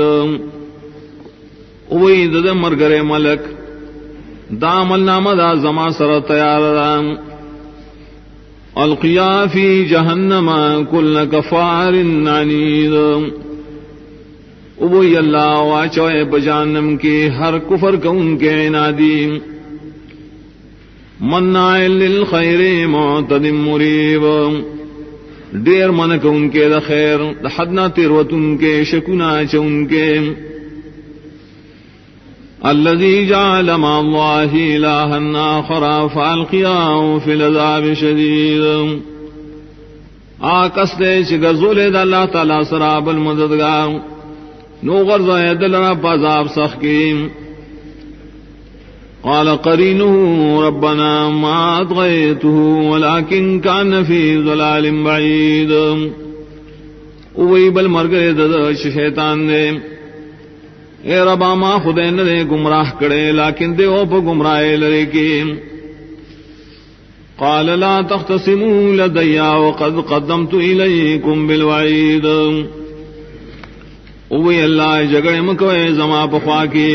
وید دا مرگر ملک دا عمل نامہ دا زما سر تیار رام القیا فی جہنم کل کفار عنید ابوی اللہ واچوئے بجانم کے ہر کفر کو ان کے عنادی مناع للخیر معتد مریب دیر من کو ان کے دا خیر دا حدنا تیروت ان کے شکنا چون کے الذي جعل مع الله إلها آخر فألقياه في العذاب شديد آکس دے چگزولے دا اللہ تعالی سراب المددگار نو غرض دلنا پازاب سخیم قال قرينه ربنا ما أطغيته ولكن كان في ضلال بعيد. وہی بل مر گئے دد شیطان نے اے ربا ما خدے نے گمراہ کرے لیکن دے او پ گمراہ لرے کی. قال لا تختصموا لدي وقد قدمت إليكم بالوعيد. اوہی اللہ جگڑے مکوئے زما پخوا کی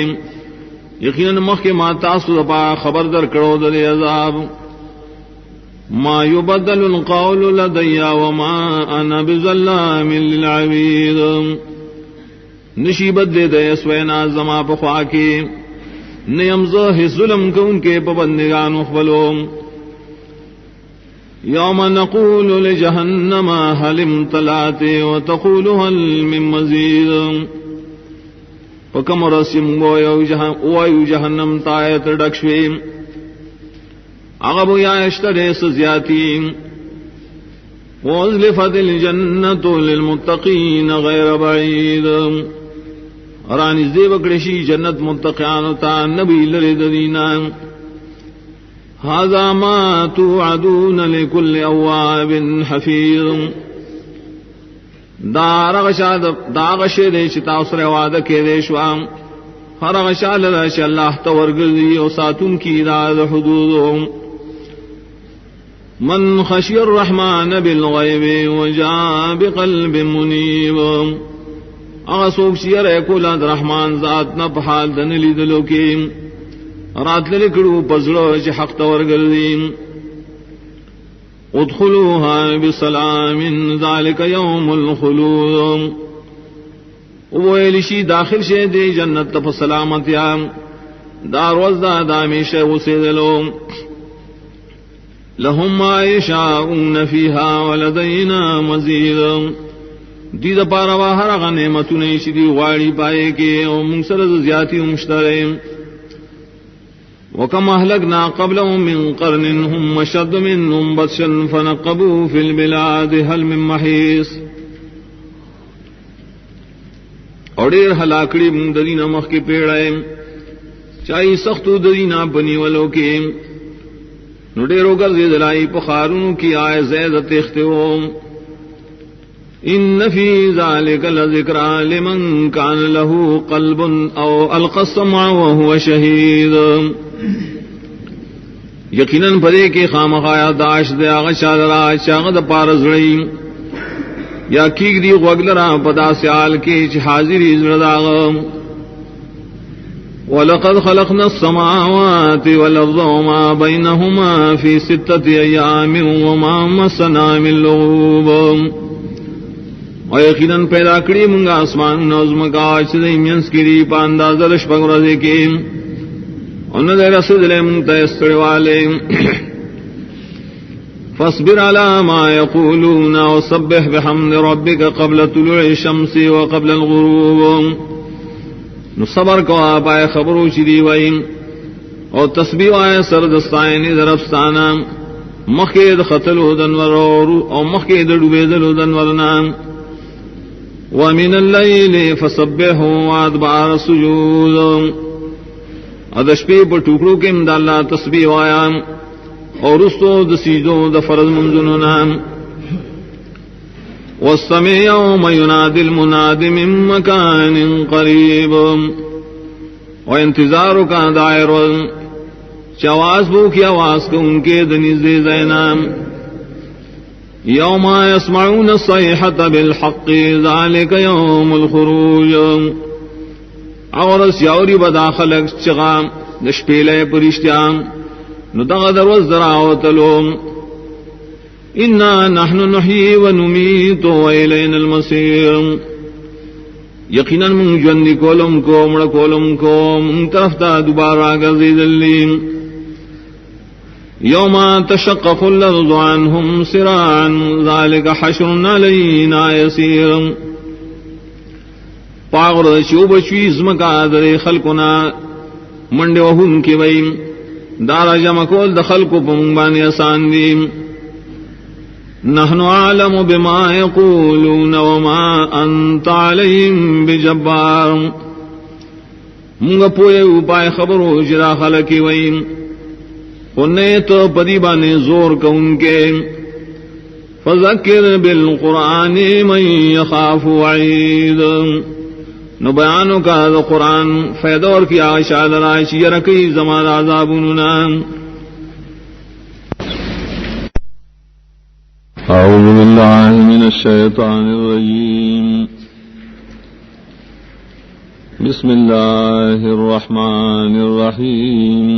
یقیناً مخ کے ما تاسو پا خبر در کرو در عذاب. ما يبدل القول لدي وما انا بظلام للعبید. نشی بدلے دے سوینا زما پخوا کی نیم زہ ظلم کو ان کے پابندگان اخبلوم. یوم نقول لجہنم هل امتلأت وتقول هل من مزید. پکم رسم وایو جہنم تایت ڈکشویم اغب یا اشترے سزیاتی. وازلفت الجنت للمتقین غیر بعید. رانی زیبکڑشی جنت متقیان تا نبی لرد دینا. هذا ما توعدون لكل اواب حفیظ. داغشے دے چتا اسرے وعدہ کے دے شوام ہر غشال رش اللہ تورگردی او ساتن کی داد حدود. من خشی الرحمن بالغیب وجاء بقلب منیب. اغسوک شیر اکولاد رحمان ذات نپحال دنلی دلو کی رات لکڑو پزڑو چ حق تورگردی. ادخلوها بسلام ذلك يوم الخلود. ویلشی داخل شے دے جنت تف سلامتیا دار وزدہ دامیشہ وسیدلو. لهم ما يشاءون فيها ولدينا مزید. دید پاروا ہر غنیمتنے شدی غاڑی پائے کے او منصرز زیادی مشترے. وكم أهلكنا قبلهم من قرن هم أشد منهم بطشا فنقبوا في البلاد هل من محيص. اور دیر ہلاکڑی من ددینا مخ کے پیڑائے چاہی سختو ددینا بنی ولو کے نو ڈیرو گرزی دلائی پخارون کی آئے زیدت اختوام. ان فی ذالک لذکرا لمن کان له قلب او القى السمع وهو شہید. یقیناً پدے کے خامخایا those they Agha Shadra چاغد powers رئی یا کیگ دی غوگلرا پدا سیال کے چھ حاضری زرداغ. وَلَقَدْ خَلَقْنَا السَّمَاوَاتِ وَالْأَرْضَ وَمَا بَيْنَهُمَا فِي سِتَّةِ أَيَّامٍ وَمَا مَسَّنَا مِن لُغُوبٍ. اور یقیناً پیدا کری منگا آسمان نظم کا چدئی منس کری پانداز رشپگ رضے کے ان دے رسد لے منگتا استڑے والے. فاصبر على ما يقولون وسبح بحمد ربك قبل طلوع الشمس وقبل الغروب. نصبر کو آپ آئے خبرو شدی وائم اور تسبیح آئے سردستائن درفستانا مخید خطل دنور اور مخید ڈوبیدل دنورنام. ومن الليل فسبحوا وادبار السجود. ادشپی پر ٹکڑوں کے امداد اللہ تسبیح آیا اور رستو دسیدو دفرض منزننا. والسمع يوم ينادي المناد من مكان قريب. وانتظار کا دائر چواز بو کی آواز کو ان کے دنیز زینام. یوم یسمعون الصیحة بالحق ذلك یوم الخروج. اور سیوری بدا خلق چغام نشپیلے پرشتیام ندغ دروز دراوتلوم. انا نحن نحیی و نمیت و الینا المصیر. یقیناً من جوندی کولم کو مڑ کولم کو من طرف تا دوبارہ گردی دلیم. یوم تشقق الارض عنهم سراعا ذلك حشر علینا یسیر. پاغر شوب شویز مکا در خلقنا منڈ وہن کی ویم دارا جمع کول دخل کو پمبانی آسان ویم. نحن عالم بما يقولون وما انت علیہم بجبار. منگا پوئے اوپائے خبرو جدا خلقی وئیم اننے تو پدی بانے زور کا ان کے فذکر بالقرآن من یخاف وعید نو بیانو کا دا قرآن فیدور کی آشاد رائش یرکی زمان عذابننا اعوذ باللہ من الشیطان الرجیم بسم اللہ الرحمن الرحیم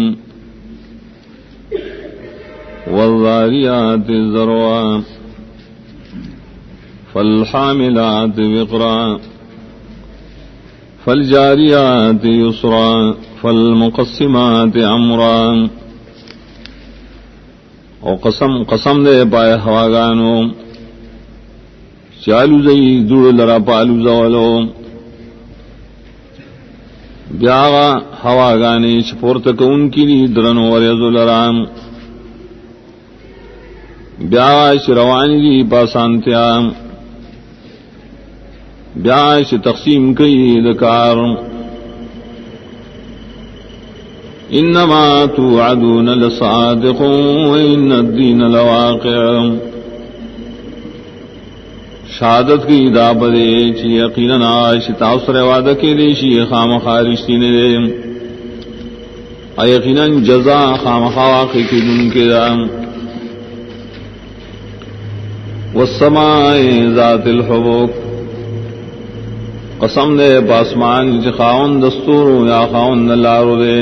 والذاریات ذروا فالحاملات وقرا فالجاریات یسرا فالمقسمات امرا او قسم دے پائے ہواگانو چالو زئی دوڑ لرا پالو زولو بیاغا ہواگانی چپورتکون کی لی درنو وریزو لرام بیاغ روانی دی پاسانتیا بیاغ تقسیم کئی دکار انما توعدون لصادق وان الدین لواقع شہادت کی دا بدے چی یقینا عاش تاثر وعدہ کے لیشی خام خارشتی نے دے یقینا جزا خام خواقی کی دن کے دام والسماء ذات الحبوک قسم دے پاسمان چی خاون دستور یا خاون دلارو دے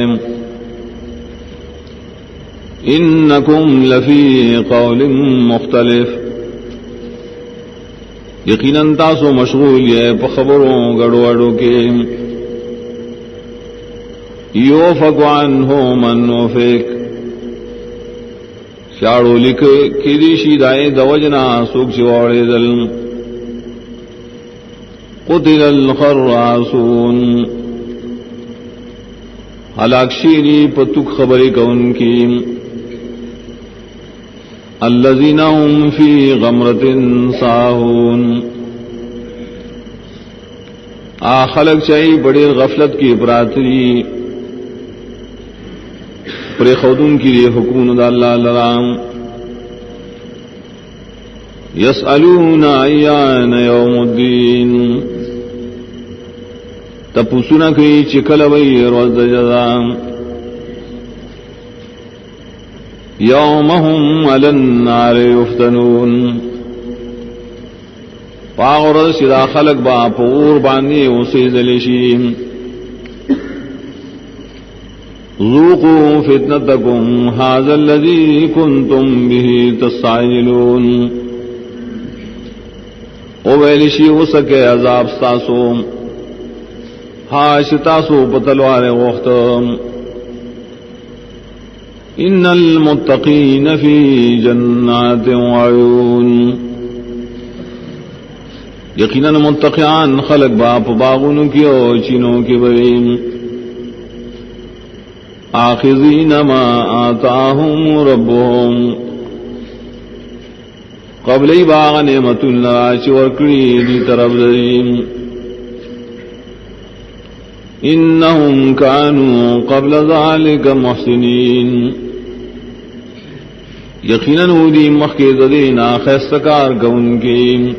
انکم لفی قول مختلف یقیناً تاسو مشغول یہ پخبروں گڑوڑوں کے یوفق عنہ من وفق شاڑو لکھ کیدیشی دائے دوجنا سوک چواڑے دل قتل الخراسون ہلاک شیری پتک خبری کون کی الذین هم فی غمرۃ ساہون خلق چاہی بڑی غفلت کی براتری پر خودن کی لیے حکم دا اللہ لرام یسألون ایان یوم الدین تپسنا کی چکل وی روز جزام یومہم علی النار یفتنون پاغرد شدا خلق با پور باندی اسی دلشیم ذوقوا فتنتکم ھذا الذی کنتم به تستعجلون او ویلشی اسکے عذاب ستاسو ہاش تاسو پتلوار وختم ان المتقین فی جنات وعیون یقیناً متقیان خلق باپ باغن کی او چینوں کی بریم آخذین ما آتاہم ربهم قبلی باغ نعمت اللہ چورکڑی دی طرف دریم انہم کانوا قبل ذالک محسنین یقیناً ودی مخید دینا خیستکار کون کی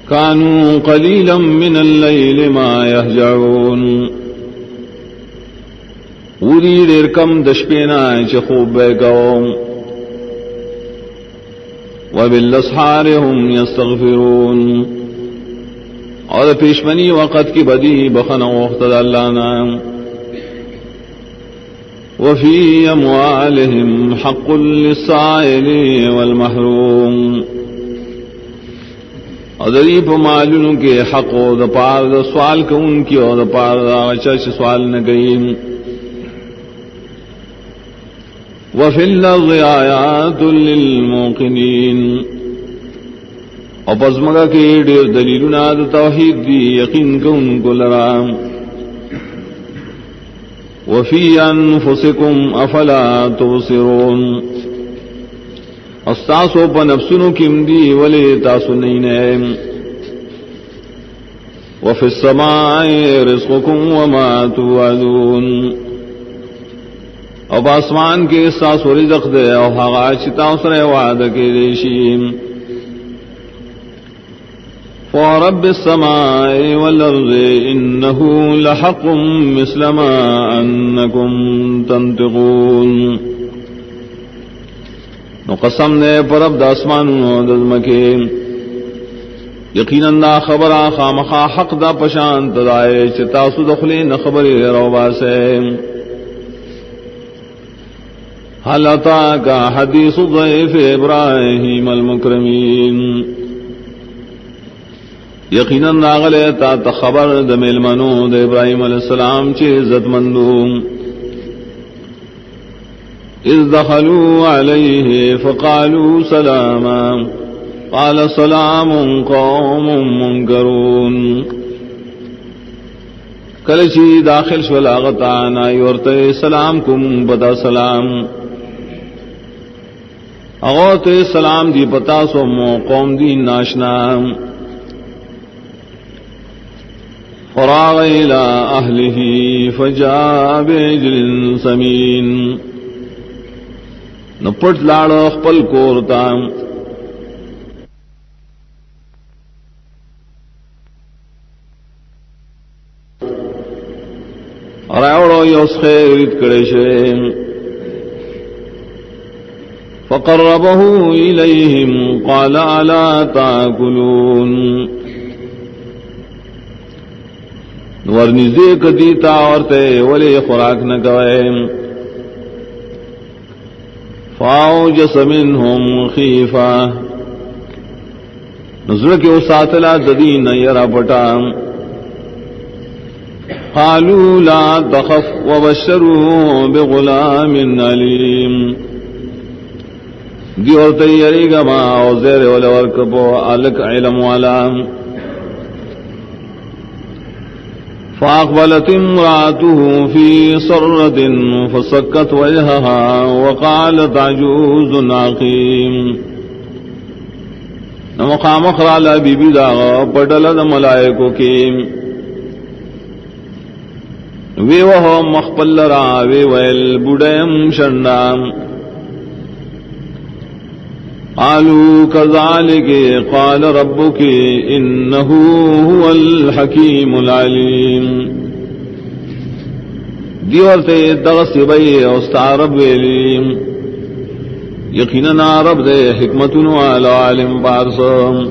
کانوا قلیلا من اللیل ما یہجعون ودی دیر کم دشپینا چ خوب بے قوم وبالاسحار هم یستغفرون اور پیشمنی وقت کی بدی بخن وقت اللہ نام وفی اموالہم حق للسائل والمحروم ادریب معلوم کے حق و دپار دا سوال کو ان کی اور دپار دا چرچ سوال نہ گئیم وفی الارض آیات للموقنین اور پزمگا کے ڈیر دلیلنا دا توحید دی یقین کو ان کو لرام وفی انفسکم افلا تبصرون استاسو پا نفسنو کم دی ولی تاسو نینیم وفي السماء رزقكم وما توعدون او آسمان کے ساس و رزق دے او ہاغا چتا سر وعدہ کے دیشیم ورب السماء والارض انه لحق مثل ما انکم تنطقون نو قسم نے پرب داسمان دزمکے یقیناً دا خبرا خامخا حق دا پشان تدائے چتا سدخلی نخبری روبا سے حل اتاک حدیث ضیف ابراہیم المکرمین یقیناً ناغلے تا تخبر د ملمنو د ابراہیم علیہ السلام چی عزت مندو اذ دخلوا علیہ فقالوا سلاما قال سلام قوم منکرون کلچی داخل شولاغتا نائی ورتے سلام کم بدا سلام اغوت سلام دی پتا سومو قوم دی ناشنا فراغ الى اہلہ فجاء بعجل سمین نپٹ لاڑو خپل کورتا راوڑو یوس خیرت کڑشے فقربه الیہم قال الا تاکلون ورنزدے کدیتا عورتے ولی خوراک نہ کوئے فاوجس منہم خیفہ نظر کے اساتلا ددین یرا پٹا قالوا لا تخف وبشروه بغلام علیم دی اور تیاری گا ما او زیر ولورکبو علک علم والا فاقبلت امرأته في صرة فسكت وجهها وقالت عجوز عقيم نمقام اخرى بی بی داغا پڑل دا ملائکو کی وی وہو مخبل را وی ویل بڑیم شنڈام قالوا كذلك قال ربك إنه هو الحكيم العليم دیورتے دغس بئی استعرب ویلیم یقیناً عرب دے حکمتن والا عالم بارسم